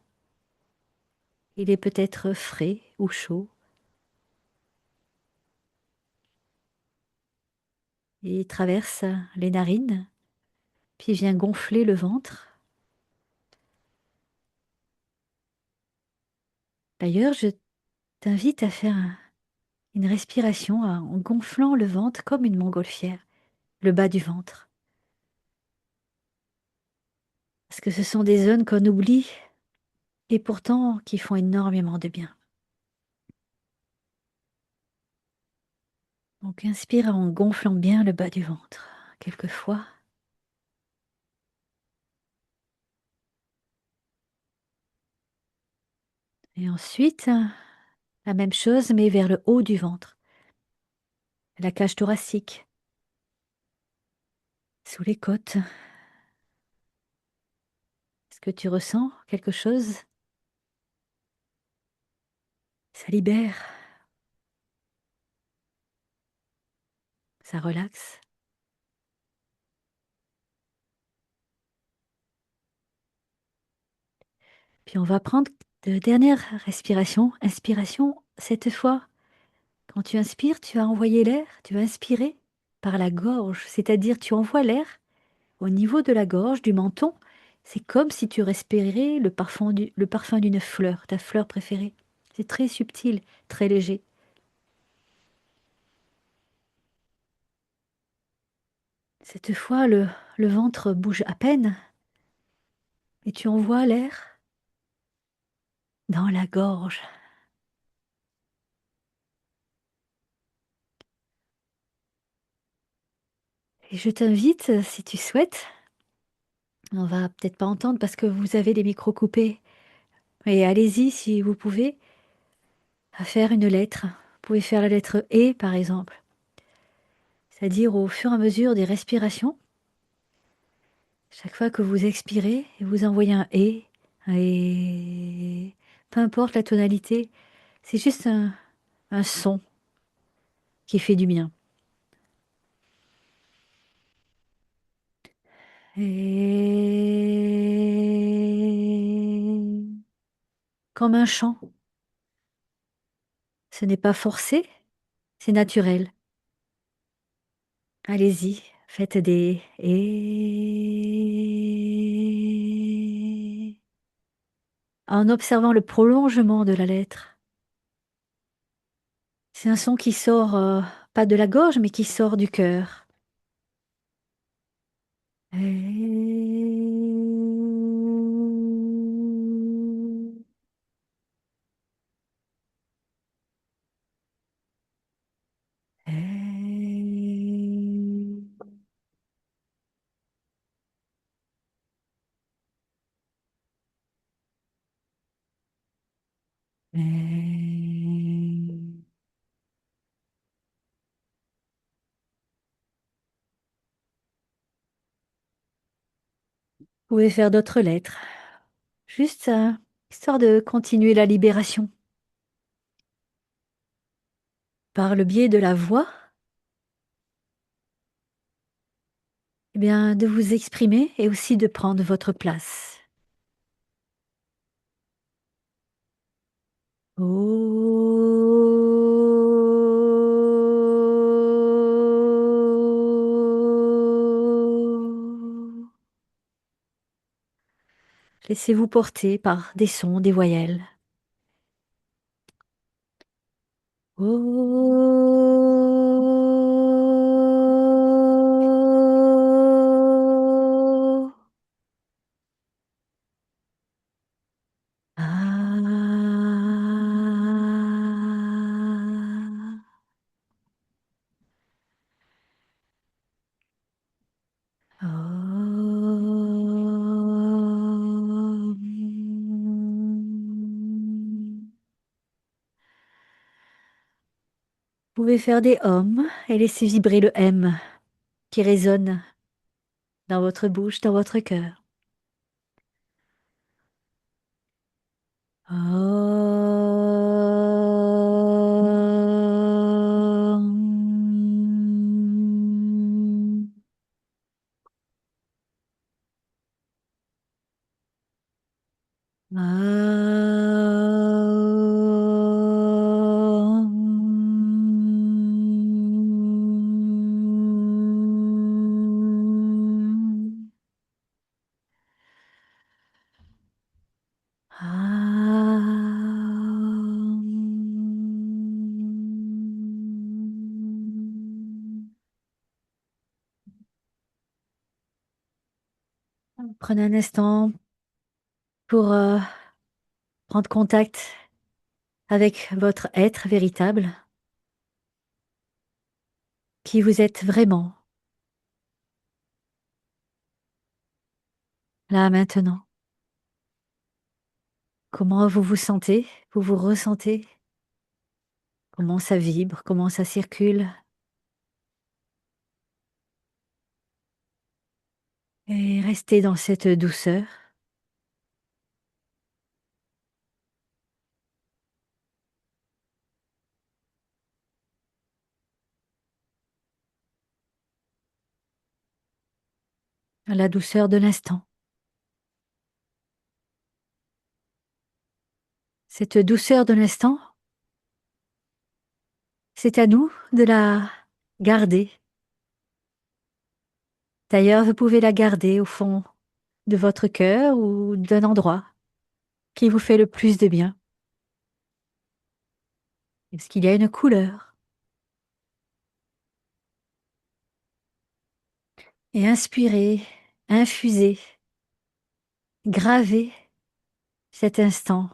Il est peut-être frais ou chaud. Il traverse les narines, puis vient gonfler le ventre. D'ailleurs, je t'invite à faire une respiration en gonflant le ventre comme une montgolfière, le bas du ventre. Parce que ce sont des zones qu'on oublie et pourtant qui font énormément de bien. Donc inspire en gonflant bien le bas du ventre, quelquefois. Et ensuite, la même chose, mais vers le haut du ventre, la cage thoracique, sous les côtes. Est-ce que tu ressens quelque chose? Ça libère, ça relaxe. Puis on va prendre de dernières respirations. Inspiration, cette fois, quand tu inspires, tu vas envoyer l'air, tu vas inspirer par la gorge, c'est-à-dire tu envoies l'air au niveau de la gorge, du menton. C'est comme si tu respirais le parfum d'une fleur, ta fleur préférée. C'est très subtil, très léger. Cette fois, le ventre bouge à peine et tu envoies l'air dans la gorge. Et je t'invite, si tu souhaites, on va peut-être pas entendre parce que vous avez les micros coupés, mais allez-y si vous pouvez, à faire une lettre. Vous pouvez faire la lettre E, par exemple. C'est-à-dire au fur et à mesure des respirations, chaque fois que vous expirez, vous envoyez un E, peu importe la tonalité, c'est juste un son qui fait du bien. Et comme un chant, ce n'est pas forcé, c'est naturel. Allez-y, faites des et en observant le prolongement de la lettre. C'est un son qui sort pas de la gorge, mais qui sort du cœur. Vous pouvez faire d'autres lettres. Juste histoire de continuer la libération. Par le biais de la voix, eh bien, de vous exprimer et aussi de prendre votre place. Oh. Laissez-vous porter par des sons, des voyelles. Oh. Ah. Vous pouvez faire des ohms et laisser vibrer le M qui résonne dans votre bouche, dans votre cœur. Om. Om. Prenez un instant pour prendre contact avec votre être véritable, qui vous êtes vraiment, là maintenant. Comment vous vous sentez, vous vous ressentez, comment ça vibre, comment ça circule. Et restez dans cette douceur. La douceur de l'instant. Cette douceur de l'instant, c'est à nous de la garder. D'ailleurs, vous pouvez la garder au fond de votre cœur ou d'un endroit qui vous fait le plus de bien. Est-ce qu'il y a une couleur? Et inspirez, infusez, gravez cet instant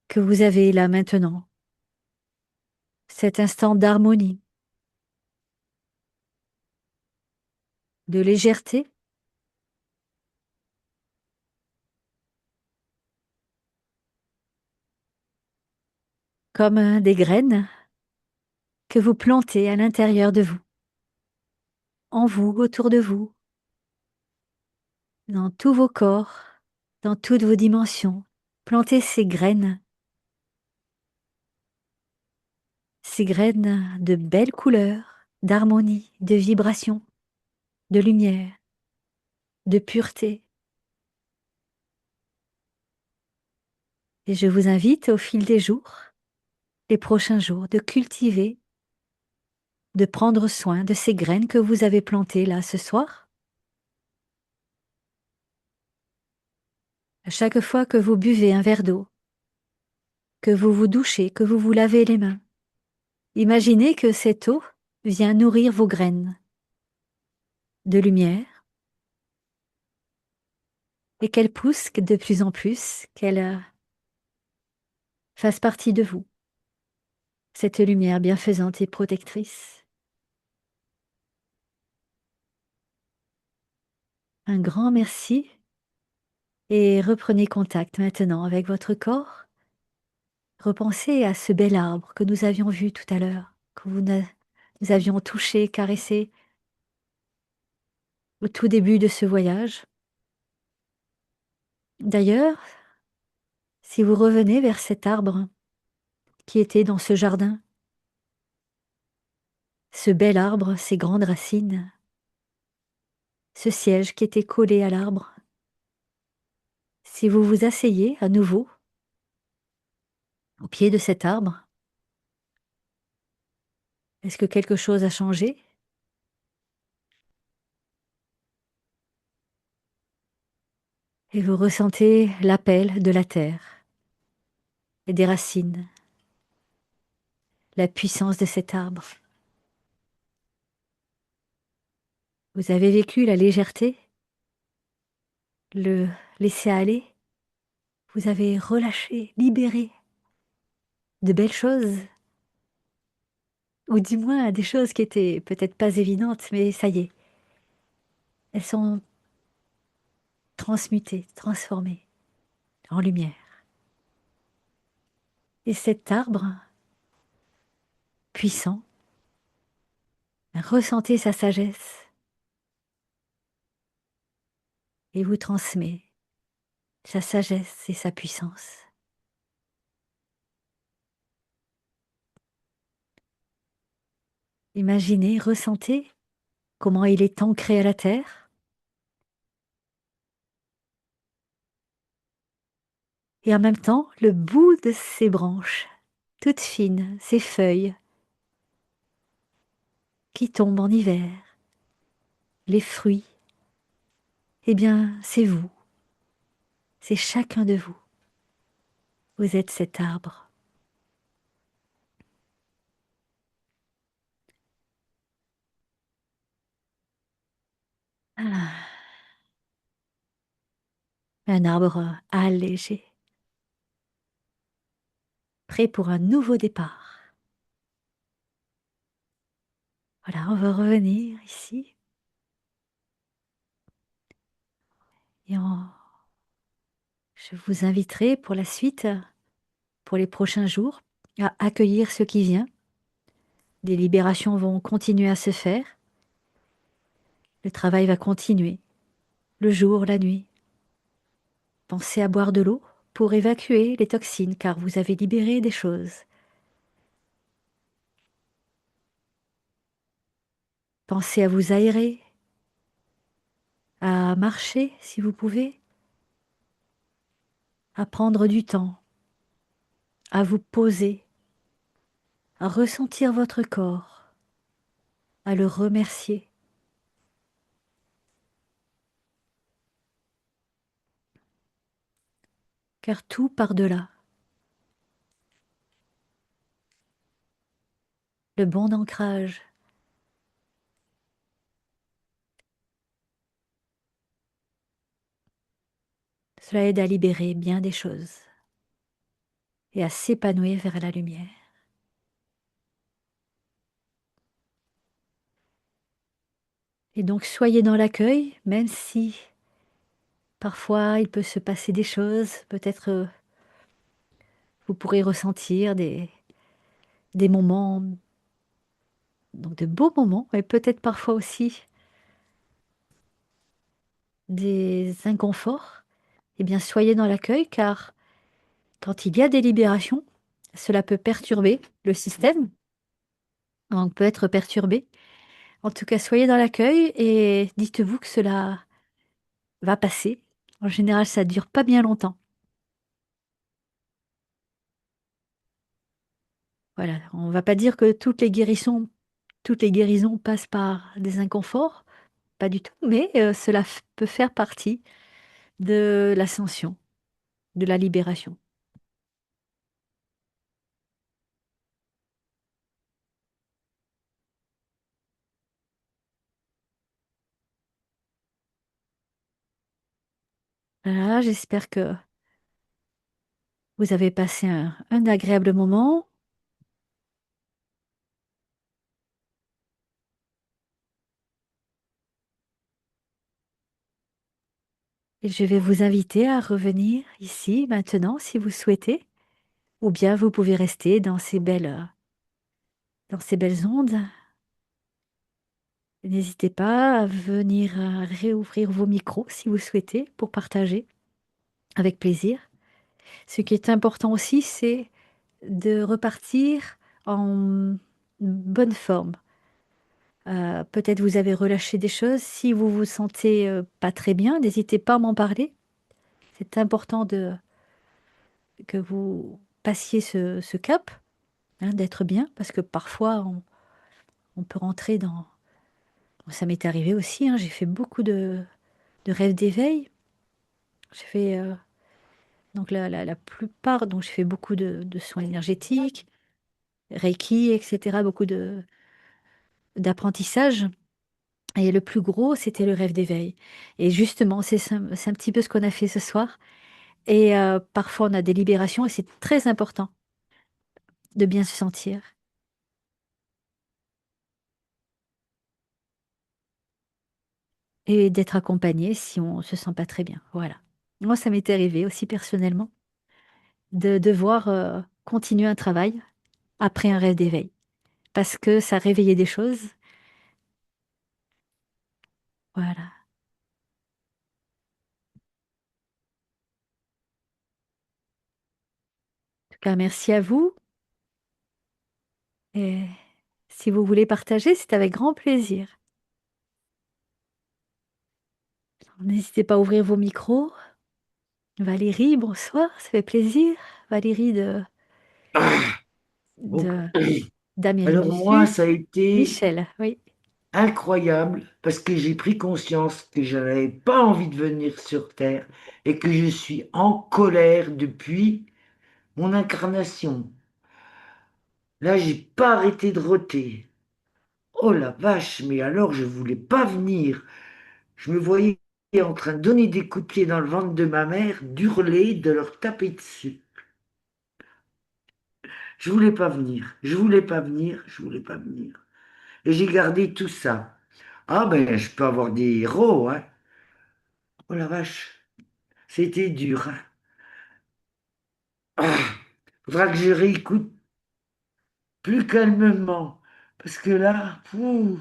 que vous avez là maintenant, cet instant d'harmonie, de légèreté, comme des graines que vous plantez à l'intérieur de vous, en vous, autour de vous, dans tous vos corps, dans toutes vos dimensions. Plantez ces graines de belles couleurs, d'harmonie, de vibration, de lumière, de pureté. Et je vous invite au fil des jours, les prochains jours, de cultiver, de prendre soin de ces graines que vous avez plantées là ce soir. À chaque fois que vous buvez un verre d'eau, que vous vous douchez, que vous vous lavez les mains, imaginez que cette eau vient nourrir vos graines de lumière et qu'elle pousse de plus en plus, qu'elle fasse partie de vous, cette lumière bienfaisante et protectrice. Un grand merci et reprenez contact maintenant avec votre corps. Repensez à ce bel arbre que nous avions vu tout à l'heure, que nous avions touché, caressé au tout début de ce voyage. D'ailleurs, si vous revenez vers cet arbre qui était dans ce jardin, ce bel arbre, ses grandes racines, ce siège qui était collé à l'arbre, si vous vous asseyez à nouveau au pied de cet arbre, est-ce que quelque chose a changé? Et vous ressentez l'appel de la terre et des racines, la puissance de cet arbre. Vous avez vécu la légèreté, le laisser aller, vous avez relâché, libéré de belles choses, ou du moins des choses qui étaient peut-être pas évidentes, mais ça y est, elles sont transmutées, transformées en lumière. Et cet arbre puissant, ressentez sa sagesse et vous transmet sa sagesse et sa puissance. Imaginez, ressentez comment il est ancré à la terre et en même temps le bout de ses branches, toutes fines, ses feuilles qui tombent en hiver, les fruits, eh bien c'est vous, c'est chacun de vous. Vous êtes cet arbre. Ah, un arbre allégé, prêt pour un nouveau départ. Voilà, on va revenir ici et je vous inviterai pour la suite, pour les prochains jours, à accueillir ce qui vient. Des libérations vont continuer à se faire. Le travail va continuer, le jour, la nuit. Pensez à boire de l'eau pour évacuer les toxines car vous avez libéré des choses. Pensez à vous aérer, à marcher si vous pouvez, à prendre du temps, à vous poser, à ressentir votre corps, à le remercier. Car tout part de là. Le bon ancrage. Cela aide à libérer bien des choses et à s'épanouir vers la lumière. Et donc soyez dans l'accueil, même si parfois il peut se passer des choses, peut-être vous pourrez ressentir des moments, donc de beaux moments, mais peut-être parfois aussi des inconforts. Eh bien soyez dans l'accueil car quand il y a des libérations, cela peut perturber le système, on peut être perturbé. En tout cas, soyez dans l'accueil et dites-vous que cela va passer. En général, ça dure pas bien longtemps. Voilà, on va pas dire que toutes les guérisons passent par des inconforts, pas du tout, mais cela peut faire partie de l'ascension, de la libération. Voilà, j'espère que vous avez passé un agréable moment. Et je vais vous inviter à revenir ici maintenant si vous souhaitez, ou bien vous pouvez rester dans ces belles ondes. N'hésitez pas à venir réouvrir vos micros si vous souhaitez pour partager. avec plaisir. Ce qui est important aussi, c'est de repartir en bonne forme. Peut-être vous avez relâché des choses. Si vous vous sentez pas très bien, n'hésitez pas à m'en parler. C'est important que vous passiez ce cap, hein, d'être bien, parce que parfois on peut rentrer dans... Ça m'est arrivé aussi, hein, j'ai fait beaucoup de rêves d'éveil. J'ai fait donc la plupart, donc j'ai fait beaucoup de soins énergétiques, Reiki, etc., beaucoup d'apprentissage. Et le plus gros, c'était le rêve d'éveil. Et justement, c'est un petit peu ce qu'on a fait ce soir. Et parfois, on a des libérations et c'est très important de bien se sentir et d'être accompagné si on se sent pas très bien. Voilà. Moi, ça m'est arrivé aussi personnellement de devoir continuer un travail après un rêve d'éveil parce que ça réveillait des choses. Voilà. En tout cas, merci à vous. Et si vous voulez partager, c'est avec grand plaisir. N'hésitez pas à ouvrir vos micros. Valérie, bonsoir, ça fait plaisir. Valérie Donc, de d'Amérique alors du moi, Sud. ça a été Michel, oui. incroyable parce que j'ai pris conscience que je n'avais pas envie de venir sur Terre et que je suis en colère depuis mon incarnation. Là, j'ai pas arrêté de roter. Oh la vache, mais alors je voulais pas venir. Je me voyais en train de donner des coups de pied dans le ventre de ma mère, d'hurler, de leur taper dessus. Je voulais pas venir, je voulais pas venir, je voulais pas venir. Et j'ai gardé tout ça. Ah ben, je peux avoir des héros, hein. Oh la vache, c'était dur, hein. Ah, faudra que je réécoute plus calmement. Parce que là, pouh,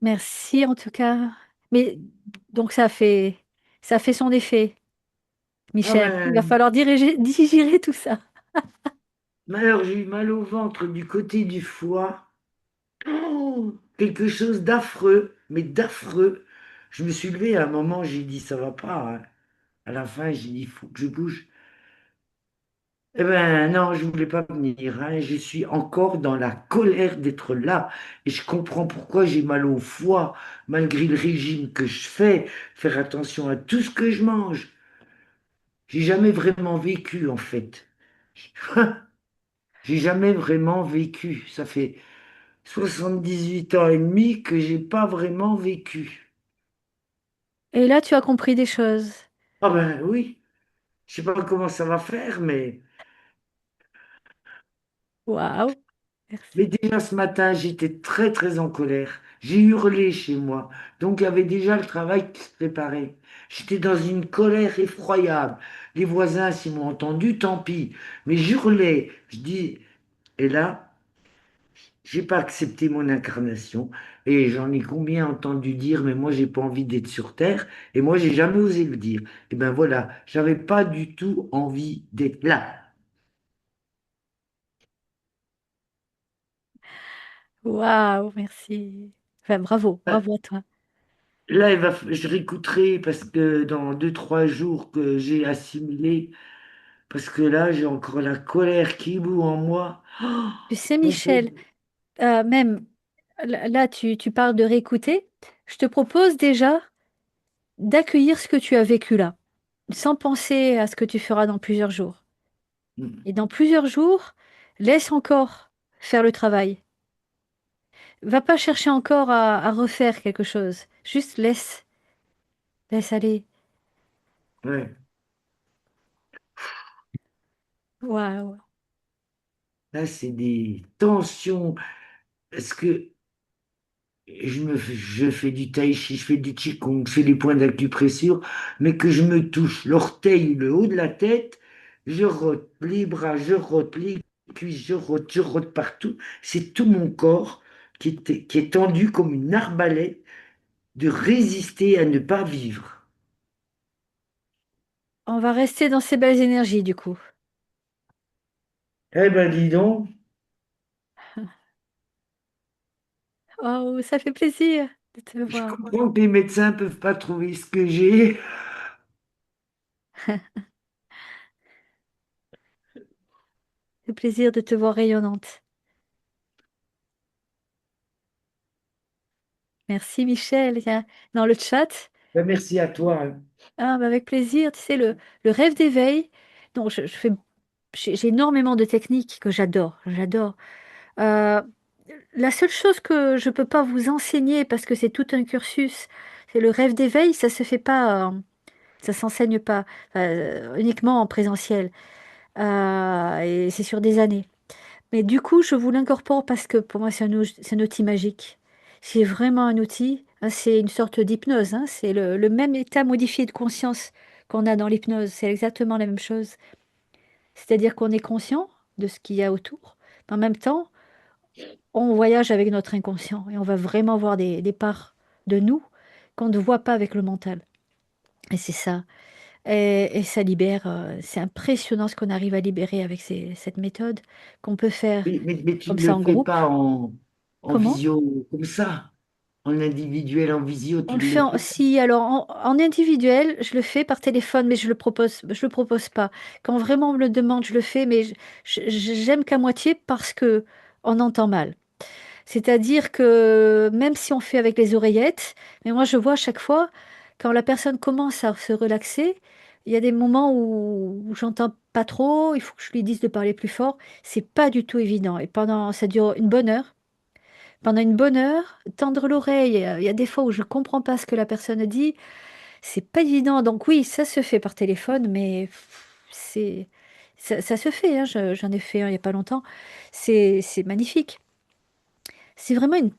Merci en tout cas. Mais donc ça fait son effet, ah Michel. Il va ben, falloir digérer tout ça. alors j'ai eu mal au ventre du côté du foie. Oh, quelque chose d'affreux, mais d'affreux. Je me suis levé à un moment, j'ai dit ça va pas, hein. À la fin, j'ai dit il faut que je bouge. Eh ben non, je voulais pas venir, hein. Je suis encore dans la colère d'être là. Et je comprends pourquoi j'ai mal au foie, malgré le régime que je fais, faire attention à tout ce que je mange. J'ai jamais vraiment vécu, en fait. J'ai jamais vraiment vécu. Ça fait 78 ans et demi que j'ai pas vraiment vécu. Et là, tu as compris des choses. Ah ben oui, je sais pas comment ça va faire, Waouh. mais Merci. déjà ce matin, j'étais très très en colère. J'ai hurlé chez moi. Donc il y avait déjà le travail qui se préparait. J'étais dans une colère effroyable. Les voisins, s'ils m'ont entendu, tant pis. Mais j'hurlais. Je dis, et là, j'ai pas accepté mon incarnation. Et j'en ai combien entendu dire, mais moi j'ai pas envie d'être sur Terre. Et moi j'ai jamais osé le dire. Et ben voilà, j'avais pas du tout envie d'être là. Waouh, merci. Enfin, bravo, bravo à toi. Là, je réécouterai parce que dans 2, 3 jours que j'ai assimilé, parce que là, j'ai encore la colère qui bout en moi. Oh, Tu sais, mon pauvre. Michel, même là, tu parles de réécouter. Je te propose déjà d'accueillir ce que tu as vécu là, sans penser à ce que tu feras dans plusieurs jours. Et dans plusieurs jours, laisse encore faire le travail. Va pas chercher encore à refaire quelque chose. Juste laisse aller. Ouais. Waouh. Là, c'est des tensions. Est-ce que je fais du tai chi, je fais du qigong, je fais des points d'acupressure, mais que je me touche l'orteil ou le haut de la tête, je rote les bras, je rote les puis je rôde partout. C'est tout mon corps qui est tendu comme une arbalète de résister à ne pas vivre. On va rester dans ces belles énergies du coup. Eh ben, dis donc, Oh, ça fait plaisir de te je voir. comprends que les médecins peuvent pas trouver ce que j'ai. Ça fait plaisir de te voir rayonnante. Merci Michel. Il y a- Dans le chat. Ben, merci à toi, hein. Ah, bah, avec plaisir. Tu sais, le rêve d'éveil. Donc, j'ai énormément de techniques que j'adore. J'adore. Euh, la seule chose que je peux pas vous enseigner parce que c'est tout un cursus, c'est le rêve d'éveil. Ça se fait pas, ça s'enseigne pas uniquement en présentiel. Et c'est sur des années. Mais du coup, je vous l'incorpore parce que pour moi, c'est un outil magique. C'est vraiment un outil. Hein, c'est une sorte d'hypnose. Hein, c'est le même état modifié de conscience qu'on a dans l'hypnose. C'est exactement la même chose. C'est-à-dire qu'on est conscient de ce qu'il y a autour. Mais en même temps, on voyage avec notre inconscient et on va vraiment voir des parts de nous qu'on ne voit pas avec le mental. Et c'est ça. Et ça libère. C'est impressionnant ce qu'on arrive à libérer avec cette méthode qu'on peut faire Oui, mais tu comme ne ça le en fais groupe. pas en Comment? visio comme ça, en individuel, en visio, On tu le ne fait le fais pas. si, alors en individuel, je le fais par téléphone, mais je le propose pas. Quand vraiment on me le demande, je le fais, mais j'aime qu'à moitié parce que on entend mal. C'est-à-dire que même si on fait avec les oreillettes, mais moi je vois à chaque fois, quand la personne commence à se relaxer, il y a des moments où j'entends pas trop, il faut que je lui dise de parler plus fort. C'est pas du tout évident. Et ça dure une bonne heure. Pendant une bonne heure, tendre l'oreille, il y a des fois où je comprends pas ce que la personne dit, c'est pas évident. Donc oui, ça se fait par téléphone, mais c'est ça se fait, hein. J'en ai fait un il y a pas longtemps. C'est magnifique. C'est vraiment une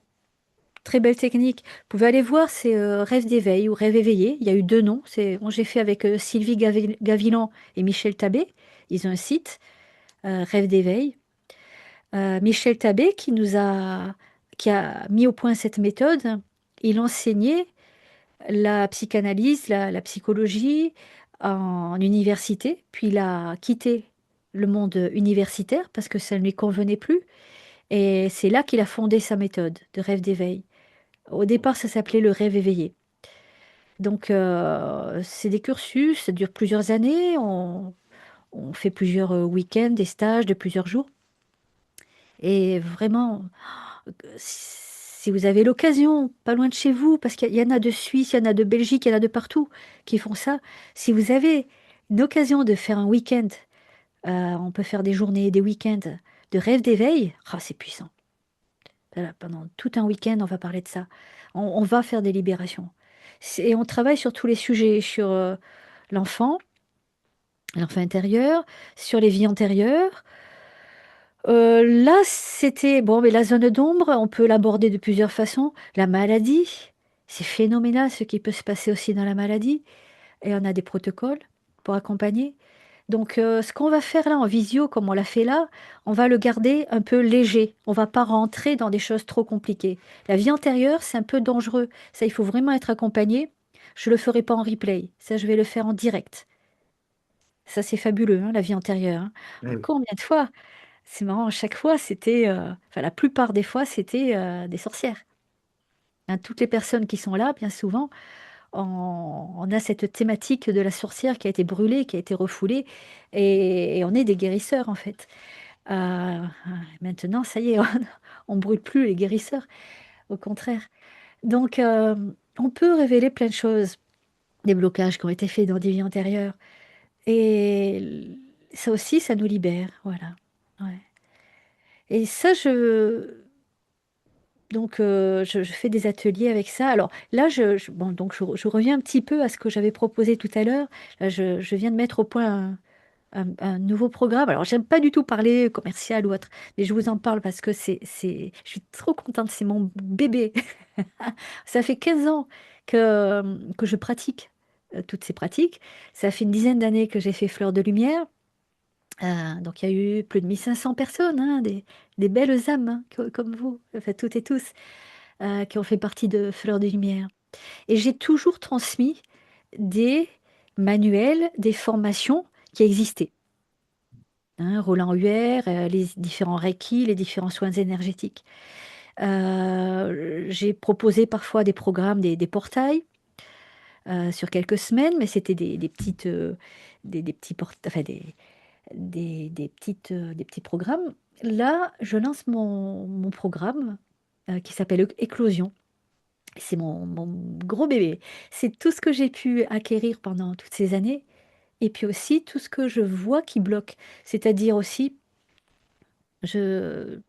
très belle technique. Vous pouvez aller voir, c'est Rêve d'éveil ou Rêve éveillé. Il y a eu deux noms. Moi j'ai fait avec Sylvie Gavilan et Michel Tabé. Ils ont un site, Rêve d'éveil. Michel Tabé qui a mis au point cette méthode. Il enseignait la psychanalyse, la psychologie en université, puis il a quitté le monde universitaire parce que ça ne lui convenait plus. Et c'est là qu'il a fondé sa méthode de rêve d'éveil. Au départ, ça s'appelait le rêve éveillé. Donc, c'est des cursus, ça dure plusieurs années. On fait plusieurs week-ends, des stages de plusieurs jours. Et vraiment, si vous avez l'occasion, pas loin de chez vous, parce qu'il y en a de Suisse, il y en a de Belgique, il y en a de partout qui font ça. Si vous avez une occasion de faire un week-end, on peut faire des journées, des week-ends de rêve d'éveil, ah, c'est puissant. Voilà, pendant tout un week-end, on va parler de ça. On va faire des libérations. Et on travaille sur tous les sujets, sur l'enfant, l'enfant intérieur, sur les vies antérieures. Là, c'était... Bon, mais la zone d'ombre, on peut l'aborder de plusieurs façons. La maladie, c'est phénoménal ce qui peut se passer aussi dans la maladie. Et on a des protocoles pour accompagner. Donc, ce qu'on va faire là en visio, comme on l'a fait là, on va le garder un peu léger. On va pas rentrer dans des choses trop compliquées. La vie antérieure, c'est un peu dangereux. Ça, il faut vraiment être accompagné. Je le ferai pas en replay. Ça, je vais le faire en direct. Ça, c'est fabuleux, hein, la vie antérieure. Hein. Ouais. Combien de fois? C'est marrant, à chaque fois, c'était, enfin la plupart des fois, c'était des sorcières. Hein, toutes les personnes qui sont là, bien souvent, on a cette thématique de la sorcière qui a été brûlée, qui a été refoulée, et on est des guérisseurs en fait. Maintenant, ça y est, on brûle plus les guérisseurs, au contraire. Donc, on peut révéler plein de choses, des blocages qui ont été faits dans des vies antérieures, et ça aussi, ça nous libère, voilà. Ouais. Et ça, je fais des ateliers avec ça. Alors là, bon, donc je reviens un petit peu à ce que j'avais proposé tout à l'heure. Là, je viens de mettre au point un nouveau programme. Alors, j'aime pas du tout parler commercial ou autre, mais je vous en parle parce que je suis trop contente. C'est mon bébé. Ça fait 15 ans que je pratique toutes ces pratiques. Ça fait une dizaine d'années que j'ai fait Fleur de Lumière. Donc il y a eu plus de 1500 personnes, hein, des belles âmes, hein, comme vous, enfin toutes et tous, qui ont fait partie de Fleurs de Lumière. Et j'ai toujours transmis des manuels, des formations qui existaient. Hein, Roland Huer, les différents Reiki, les différents soins énergétiques. J'ai proposé parfois des programmes, des portails sur quelques semaines, mais c'était des petites, des petits enfin des petites, des petits programmes. Là, je lance mon programme qui s'appelle Éclosion. C'est mon gros bébé. C'est tout ce que j'ai pu acquérir pendant toutes ces années et puis aussi tout ce que je vois qui bloque. C'est-à-dire aussi, je,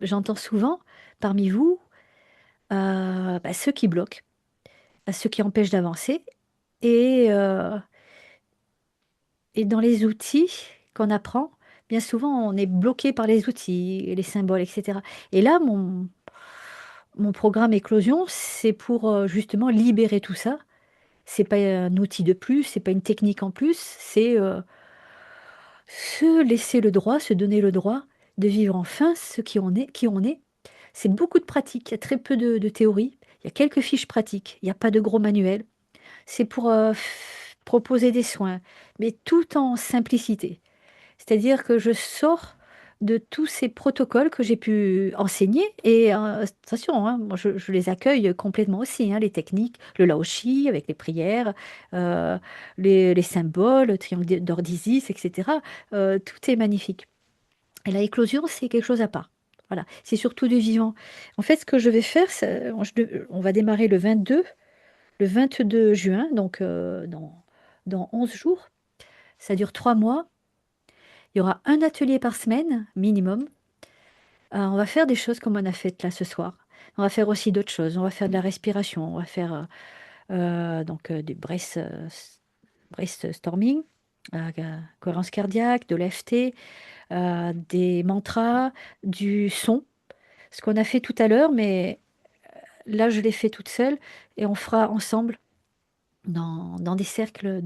j'entends souvent parmi vous ceux qui bloquent, ceux qui empêchent d'avancer. Et, euh, et dans les outils qu'on apprend, bien souvent, on est bloqué par les outils, les symboles, etc. Et là, mon programme Éclosion, c'est pour justement libérer tout ça. C'est pas un outil de plus, c'est pas une technique en plus, c'est se laisser le droit, se donner le droit de vivre enfin ce qui on est. C'est beaucoup de pratique, il y a très peu de théorie, il y a quelques fiches pratiques, il n'y a pas de gros manuels. C'est pour proposer des soins, mais tout en simplicité. C'est-à-dire que je sors de tous ces protocoles que j'ai pu enseigner et attention, hein, moi je les accueille complètement aussi, hein, les techniques, le laoshi avec les prières, euh, les symboles, le triangle d'or d'Isis, etc. Tout est magnifique. Et la éclosion, c'est quelque chose à part. Voilà, c'est surtout du vivant. En fait, ce que je vais faire, on va démarrer le 22 juin, donc dans 11 jours. Ça dure 3 mois. Il y aura un atelier par semaine, minimum. On va faire des choses comme on a fait là ce soir. On va faire aussi d'autres choses. On va faire de la respiration. On va faire du brainstorming, cohérence cardiaque, de l'EFT, des mantras, du son. Ce qu'on a fait tout à l'heure, mais là je l'ai fait toute seule et on fera ensemble dans des cercles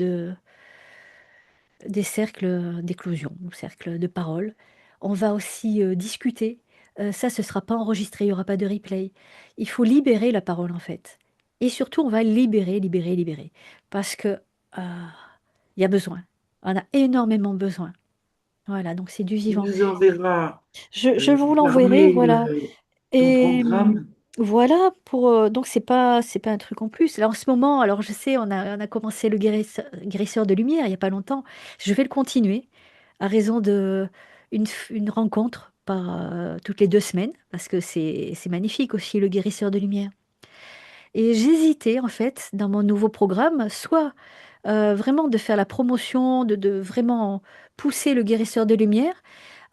d'éclosion, ou cercles de parole. On va aussi discuter. Ça, ce ne sera pas enregistré, il n'y aura pas de replay. Il faut libérer la parole, en fait. Et surtout, on va libérer, libérer, libérer. Parce que il y a besoin. On a énormément besoin. Voilà, donc c'est du Tu vivant. nous enverras Je vous par l'enverrai, mail voilà. ton Et programme. voilà pour donc c'est pas un truc en plus. Là en ce moment, alors je sais, on a commencé le guérisseur de lumière il y a pas longtemps. Je vais le continuer à raison de une rencontre par toutes les 2 semaines parce que c'est magnifique aussi le guérisseur de lumière. Et j'hésitais en fait dans mon nouveau programme, soit vraiment de faire la promotion, de vraiment pousser le guérisseur de lumière.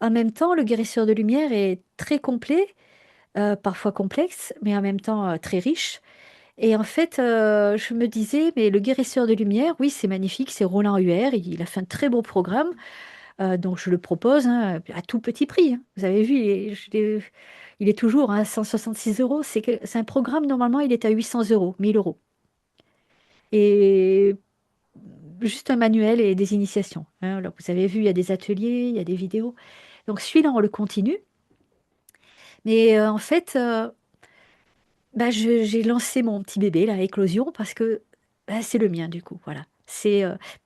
En même temps, le guérisseur de lumière est très complet, parfois complexe, mais en même temps très riche. Et en fait, je me disais, mais le guérisseur de lumière, oui, c'est magnifique, c'est Roland Huer, il a fait un très beau programme, donc je le propose hein, à tout petit prix. Hein. Vous avez vu, il est toujours à 166 euros. C'est un programme, normalement, il est à 800 euros, 1000 euros. Et juste un manuel et des initiations. Hein. Alors, vous avez vu, il y a des ateliers, il y a des vidéos. Donc celui-là, on le continue. Mais en fait, j'ai lancé mon petit bébé, la éclosion, parce que c'est le mien, du coup. Voilà.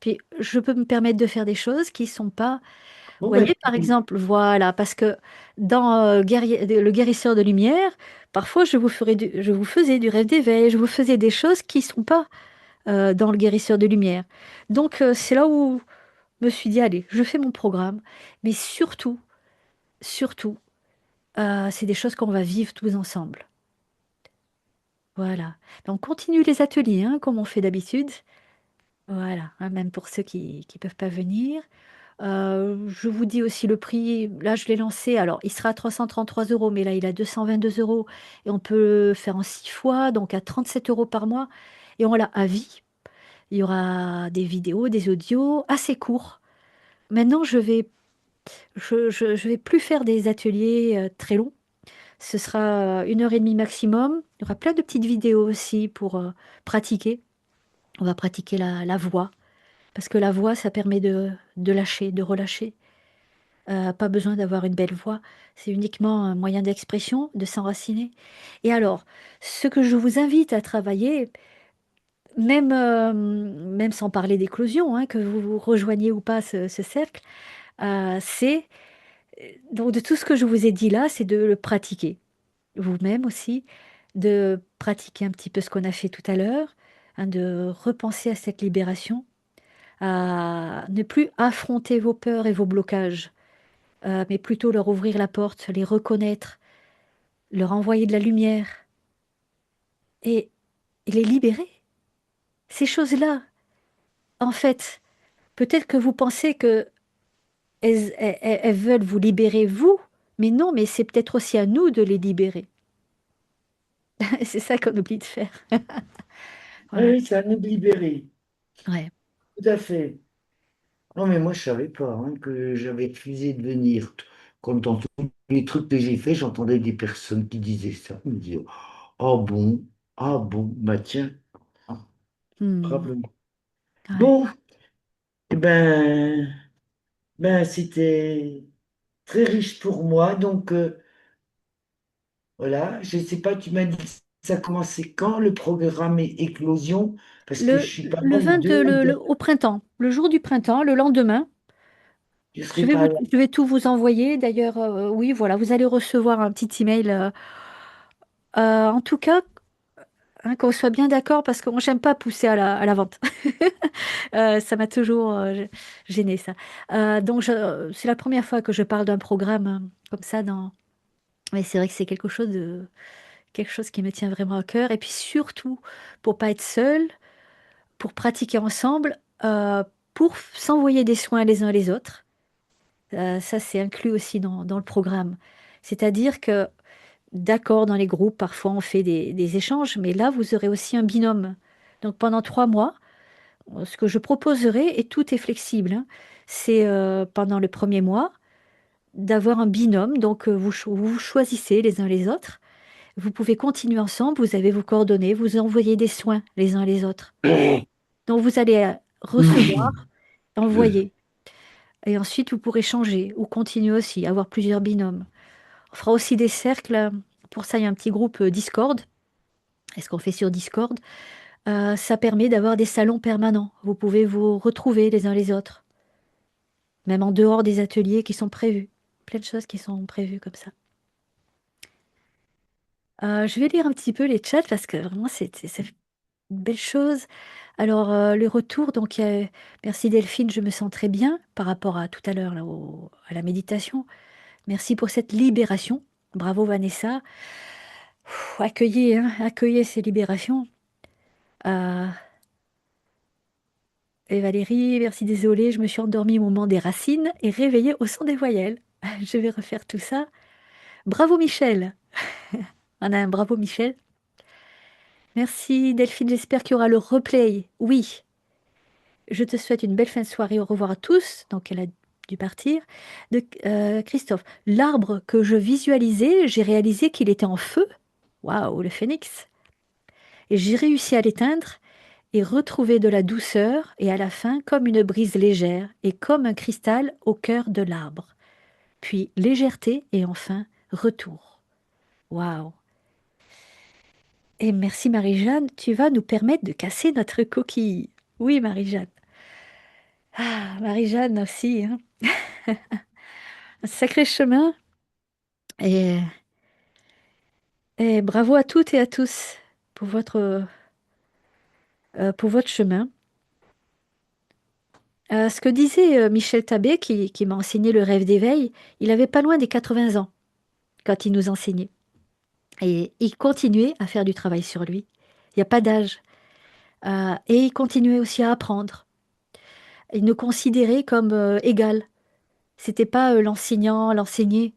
Puis je peux me permettre de faire des choses qui sont pas. Vous Bon, ben, voyez, par exemple, voilà, parce que dans le guérisseur de lumière, parfois je vous faisais du rêve d'éveil, je vous faisais des choses qui sont pas dans le guérisseur de lumière. Donc c'est là où je me suis dit, allez, je fais mon programme, mais surtout, c'est des choses qu'on va vivre tous ensemble. Voilà. Donc, continue les ateliers, hein, comme on fait d'habitude. Voilà, hein, même pour ceux qui ne peuvent pas venir. Je vous dis aussi le prix. Là, je l'ai lancé. Alors, il sera à 333 euros, mais là, il a 222 euros. Et on peut le faire en 6 fois, donc à 37 euros par mois. Et on l'a à vie. Il y aura des vidéos, des audios assez courts. Maintenant, je vais plus faire des ateliers très longs. Ce sera 1 heure et demie maximum. Il y aura plein de petites vidéos aussi pour pratiquer. On va pratiquer la voix, parce que la voix, ça permet de lâcher, de relâcher. Pas besoin d'avoir une belle voix, c'est uniquement un moyen d'expression, de s'enraciner. Et alors, ce que je vous invite à travailler, même sans parler d'éclosion, hein, que vous rejoigniez ou pas ce cercle, c'est donc de tout ce que je vous ai dit là, c'est de le pratiquer. Vous-même aussi, de pratiquer un petit peu ce qu'on a fait tout à l'heure, hein, de repenser à cette libération, à ne plus affronter vos peurs et vos blocages, mais plutôt leur ouvrir la porte, les reconnaître, leur envoyer de la lumière et, et les libérer. Ces choses-là, en fait, peut-être que vous pensez que elles veulent vous libérer vous, mais non, mais c'est peut-être aussi à nous de les libérer. C'est ça qu'on oublie de faire. Ah Voilà. oui, ça nous libérer. Ouais. Tout à fait. Non, mais moi, je savais pas hein, que j'avais refusé de venir. Comme dans tous les trucs que j'ai fait, j'entendais des personnes qui disaient ça. Je me disaient, oh bon, ah bon, bah tiens, ah, Hmm. bravo. Ouais. Bon, eh ben, c'était très riche pour moi. Donc, voilà, je sais pas, tu m'as dit que ça commençait quand le programme Éclosion? Parce que je suis pas Le là le 22, 2, au printemps, le jour du printemps, le lendemain, je serai pas là. je vais tout vous envoyer. D'ailleurs, oui, voilà, vous allez recevoir un petit email. En tout cas, hein, qu'on soit bien d'accord, parce que moi, j'aime pas pousser à la vente. Ça m'a toujours gêné, ça. Donc, c'est la première fois que je parle d'un programme comme ça. Mais c'est vrai que c'est quelque chose qui me tient vraiment à cœur. Et puis surtout, pour pas être seule, pour pratiquer ensemble, pour s'envoyer des soins les uns les autres. Ça, c'est inclus aussi dans le programme. C'est-à-dire que, d'accord, dans les groupes, parfois on fait des échanges, mais là, vous aurez aussi un binôme. Donc pendant 3 mois, ce que je proposerai, et tout est flexible, hein, c'est pendant le premier mois d'avoir un binôme. Donc vous choisissez les uns les autres. Vous pouvez continuer ensemble, vous avez vos coordonnées, vous envoyez des soins les uns les autres. Donc vous allez recevoir, envoyer. Et ensuite, vous pourrez changer ou continuer aussi, avoir plusieurs binômes. On fera aussi des cercles. Pour ça, il y a un petit groupe Discord. Et ce qu'on fait sur Discord, ça permet d'avoir des salons permanents. Vous pouvez vous retrouver les uns les autres, même en dehors des ateliers qui sont prévus. Plein de choses qui sont prévues comme ça. Je vais lire un petit peu les chats parce que vraiment, c'est une belle chose. Alors, le retour, donc, merci Delphine, je me sens très bien par rapport à tout à l'heure, là, à la méditation. Merci pour cette libération. Bravo Vanessa. Accueillez, hein, accueillez ces libérations. Euh, et Valérie, merci, désolée, je me suis endormie au moment des racines et réveillée au son des voyelles. Je vais refaire tout ça. Bravo Michel. On a un bravo Michel. Merci Delphine, j'espère qu'il y aura le replay. Oui, je te souhaite une belle fin de soirée. Au revoir à tous. Donc elle a dû partir. Christophe, l'arbre que je visualisais, j'ai réalisé qu'il était en feu. Waouh, le phénix. Et j'ai réussi à l'éteindre et retrouver de la douceur et à la fin comme une brise légère et comme un cristal au cœur de l'arbre. Puis légèreté et enfin retour. Waouh. Et merci Marie-Jeanne, tu vas nous permettre de casser notre coquille. Oui Marie-Jeanne. Ah, Marie-Jeanne aussi, hein. Un sacré chemin et, et bravo à toutes et à tous pour votre chemin. Ce que disait Michel Tabé, qui m'a enseigné le rêve d'éveil, il avait pas loin des 80 ans quand il nous enseignait. Et il continuait à faire du travail sur lui. Il n'y a pas d'âge. Et il continuait aussi à apprendre. Il nous considérait comme égal. C'était pas l'enseignant, l'enseigné.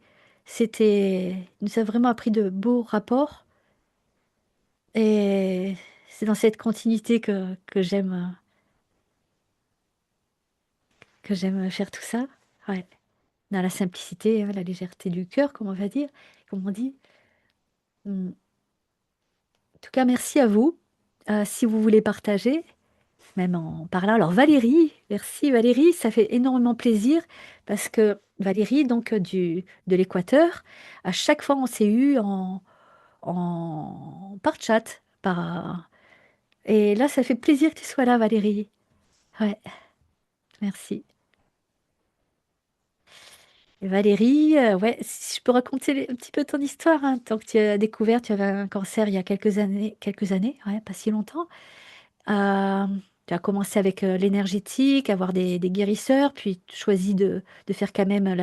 Il nous a vraiment appris de beaux rapports. Et c'est dans cette continuité que j'aime faire tout ça. Ouais. Dans la simplicité, hein, la légèreté du cœur, comme on va dire, comme on dit. En tout cas, merci à vous. Si vous voulez partager, même en parlant. Alors Valérie, merci Valérie, ça fait énormément plaisir parce que Valérie, donc de l'Équateur. À chaque fois, on s'est eu par chat. Et là, ça fait plaisir que tu sois là, Valérie. Ouais, merci. Et Valérie, ouais, si je peux raconter un petit peu ton histoire, hein, tant que tu as découvert, tu avais un cancer il y a quelques années, ouais, pas si longtemps. Euh, Tu as commencé avec l'énergétique, avoir des guérisseurs, puis choisi de faire quand même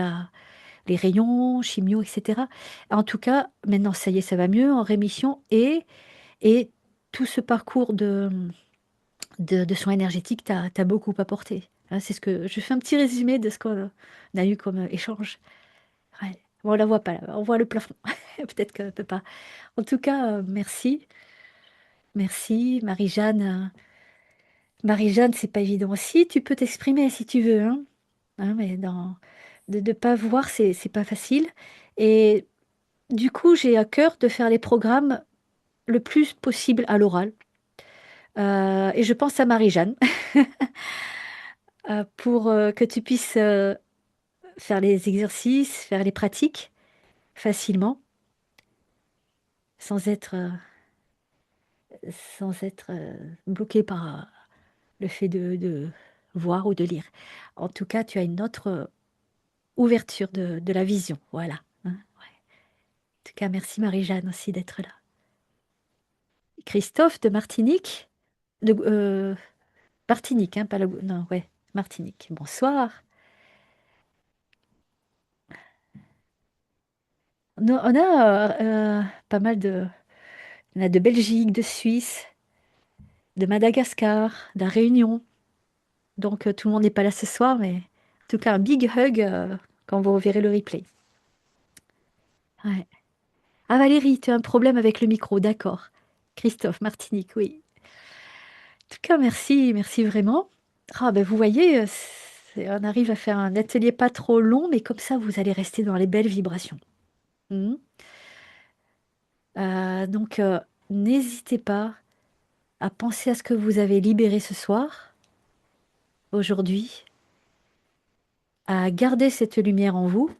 les rayons, chimio, etc. En tout cas, maintenant, ça y est, ça va mieux, en rémission, et tout ce parcours de soins énergétiques t'a beaucoup apporté. Hein, c'est ce que je fais un petit résumé de ce qu'on a eu comme échange. Ouais. Bon, on la voit pas là, on voit le plafond. Peut-être qu'elle peut pas. En tout cas, merci, merci, Marie-Jeanne. Marie-Jeanne, c'est pas évident aussi. Tu peux t'exprimer si tu veux, hein. Hein, mais de ne pas voir, c'est pas facile. Et du coup, j'ai à cœur de faire les programmes le plus possible à l'oral. Et je pense à Marie-Jeanne pour que tu puisses faire les exercices, faire les pratiques facilement, sans être, euh, sans être bloqué par le fait de voir ou de lire. En tout cas, tu as une autre ouverture de la vision. Voilà. Hein. Ouais. En tout cas, merci Marie-Jeanne aussi d'être là. Christophe de Martinique, Martinique, hein, pas non, ouais, Martinique. Bonsoir. On a pas mal on a de Belgique, de Suisse, de Madagascar, de la Réunion. Donc tout le monde n'est pas là ce soir, mais en tout cas un big hug quand vous reverrez le replay. Ouais. Ah Valérie, tu as un problème avec le micro, d'accord. Christophe, Martinique, oui. En tout cas, merci, merci vraiment. Ah ben vous voyez, on arrive à faire un atelier pas trop long, mais comme ça, vous allez rester dans les belles vibrations. Mhm. Donc, n'hésitez pas à penser à ce que vous avez libéré ce soir, aujourd'hui, à garder cette lumière en vous,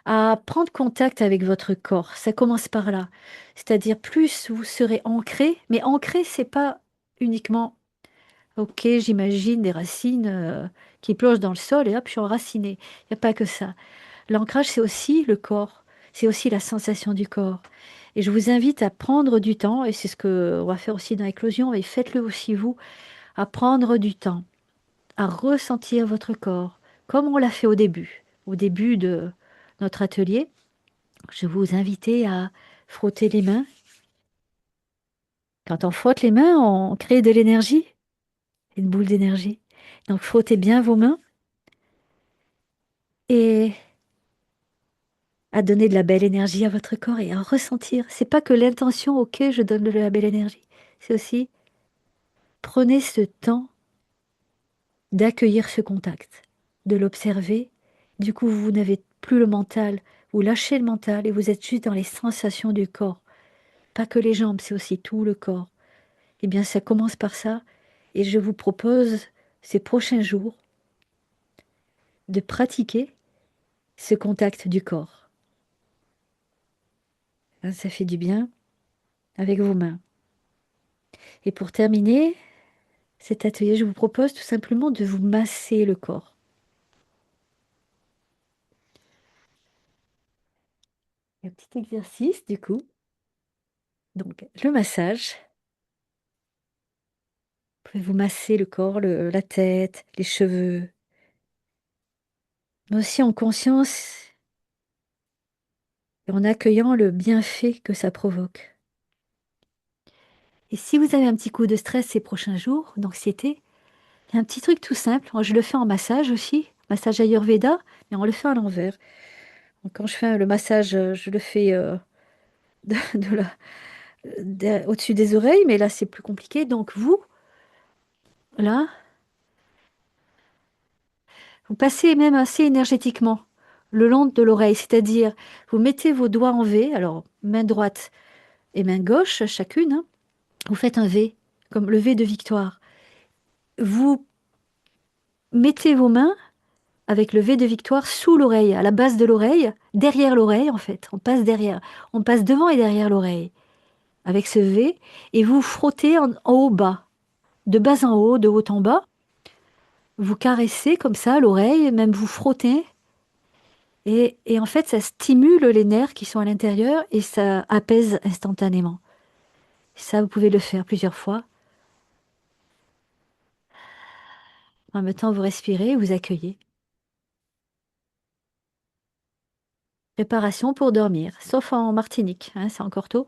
à prendre contact avec votre corps. Ça commence par là. C'est-à-dire, plus vous serez ancré, mais ancré, c'est pas uniquement, ok, j'imagine des racines qui plongent dans le sol et hop, je suis enracinée. Il n'y a pas que ça. L'ancrage, c'est aussi le corps, c'est aussi la sensation du corps. Et je vous invite à prendre du temps, et c'est ce que on va faire aussi dans l'éclosion, et faites-le aussi vous, à prendre du temps, à ressentir votre corps, comme on l'a fait au début de notre atelier. Je vous invite à frotter les mains. Quand on frotte les mains, on crée de l'énergie, une boule d'énergie. Donc frottez bien vos mains et à donner de la belle énergie à votre corps et à ressentir. C'est pas que l'intention, ok, je donne de la belle énergie. C'est aussi prenez ce temps d'accueillir ce contact, de l'observer. Du coup, vous n'avez plus le mental, vous lâchez le mental et vous êtes juste dans les sensations du corps. Pas que les jambes, c'est aussi tout le corps. Eh bien, ça commence par ça. Et je vous propose ces prochains jours de pratiquer ce contact du corps. Hein, ça fait du bien avec vos mains. Et pour terminer cet atelier, je vous propose tout simplement de vous masser le corps. Un petit exercice du coup. Donc, le massage. Vous pouvez vous masser le corps, la tête, les cheveux, mais aussi en conscience et en accueillant le bienfait que ça provoque. Et si vous avez un petit coup de stress ces prochains jours, d'anxiété, il y a un petit truc tout simple. Moi, je le fais en massage aussi, massage Ayurveda, mais on le fait à l'envers. Donc, quand je fais le massage, je le fais de, de la- au-dessus des oreilles, mais là, c'est plus compliqué. Donc, vous, là, vous passez même assez énergétiquement le long de l'oreille, c'est-à-dire, vous mettez vos doigts en V, alors main droite et main gauche chacune, hein. Vous faites un V, comme le V de victoire. Vous mettez vos mains avec le V de victoire sous l'oreille, à la base de l'oreille, derrière l'oreille en fait. On passe derrière, on passe devant et derrière l'oreille avec ce V et vous frottez en haut bas, de bas en haut, de haut en bas. Vous caressez comme ça l'oreille, même vous frottez. Et en fait, ça stimule les nerfs qui sont à l'intérieur et ça apaise instantanément. Ça, vous pouvez le faire plusieurs fois. En même temps, vous respirez, vous accueillez. Préparation pour dormir, sauf en Martinique, hein, c'est encore tôt.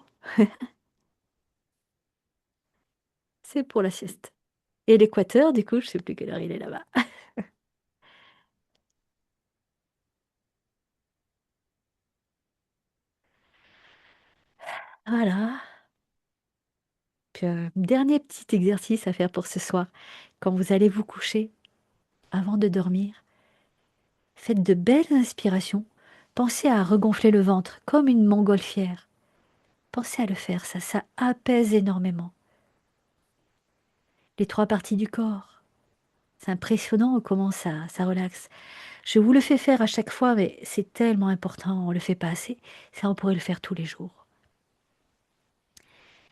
C'est pour la sieste. Et l'équateur, du coup, je sais plus quelle heure il est là-bas. Voilà. Puis, dernier petit exercice à faire pour ce soir. Quand vous allez vous coucher, avant de dormir, faites de belles inspirations. Pensez à regonfler le ventre comme une montgolfière. Pensez à le faire, ça apaise énormément. Les trois parties du corps. C'est impressionnant comment ça relaxe. Je vous le fais faire à chaque fois, mais c'est tellement important, on ne le fait pas assez. Ça, on pourrait le faire tous les jours.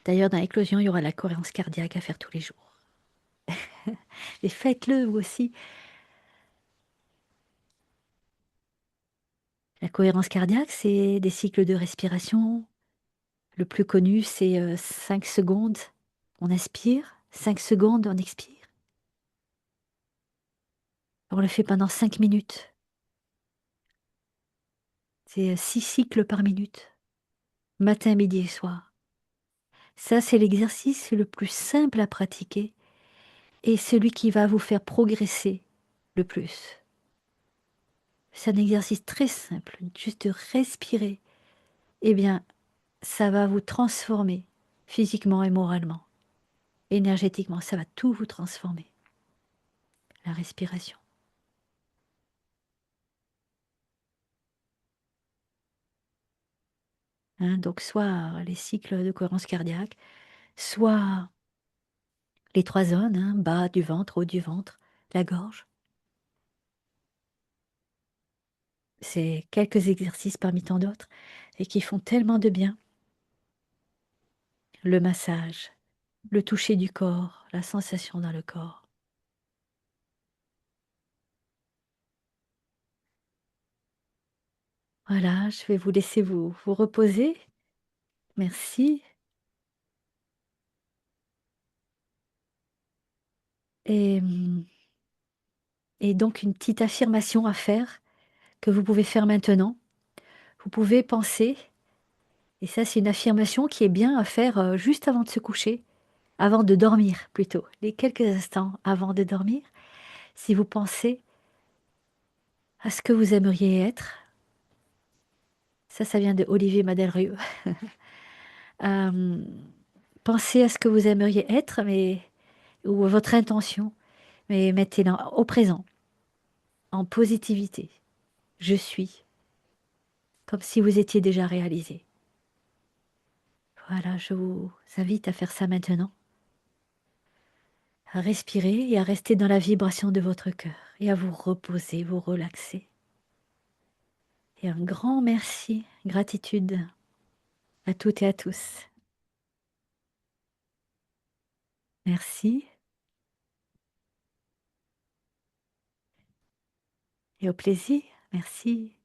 D'ailleurs, dans l'éclosion, il y aura la cohérence cardiaque à faire tous les jours. Et faites-le vous aussi. La cohérence cardiaque, c'est des cycles de respiration. Le plus connu, c'est 5 secondes, on inspire, 5 secondes, on expire. On le fait pendant 5 minutes. C'est 6 cycles par minute, matin, midi et soir. Ça, c'est l'exercice le plus simple à pratiquer et celui qui va vous faire progresser le plus. C'est un exercice très simple, juste de respirer. Eh bien, ça va vous transformer physiquement et moralement, énergétiquement, ça va tout vous transformer. La respiration. Hein, donc soit les cycles de cohérence cardiaque, soit les trois zones, hein, bas du ventre, haut du ventre, la gorge. C'est quelques exercices parmi tant d'autres et qui font tellement de bien. Le massage, le toucher du corps, la sensation dans le corps. Voilà, je vais vous laisser vous reposer. Merci. Et, et donc une petite affirmation à faire que vous pouvez faire maintenant. Vous pouvez penser, et ça c'est une affirmation qui est bien à faire juste avant de se coucher, avant de dormir plutôt, les quelques instants avant de dormir. Si vous pensez à ce que vous aimeriez être, ça vient de Olivier Madelrieux. Euh, pensez à ce que vous aimeriez être, mais ou à votre intention, mais mettez-la au présent, en positivité. Je suis, comme si vous étiez déjà réalisé. Voilà, je vous invite à faire ça maintenant, à respirer et à rester dans la vibration de votre cœur et à vous reposer, vous relaxer. Et un grand merci, gratitude à toutes et à tous. Merci et au plaisir. Merci.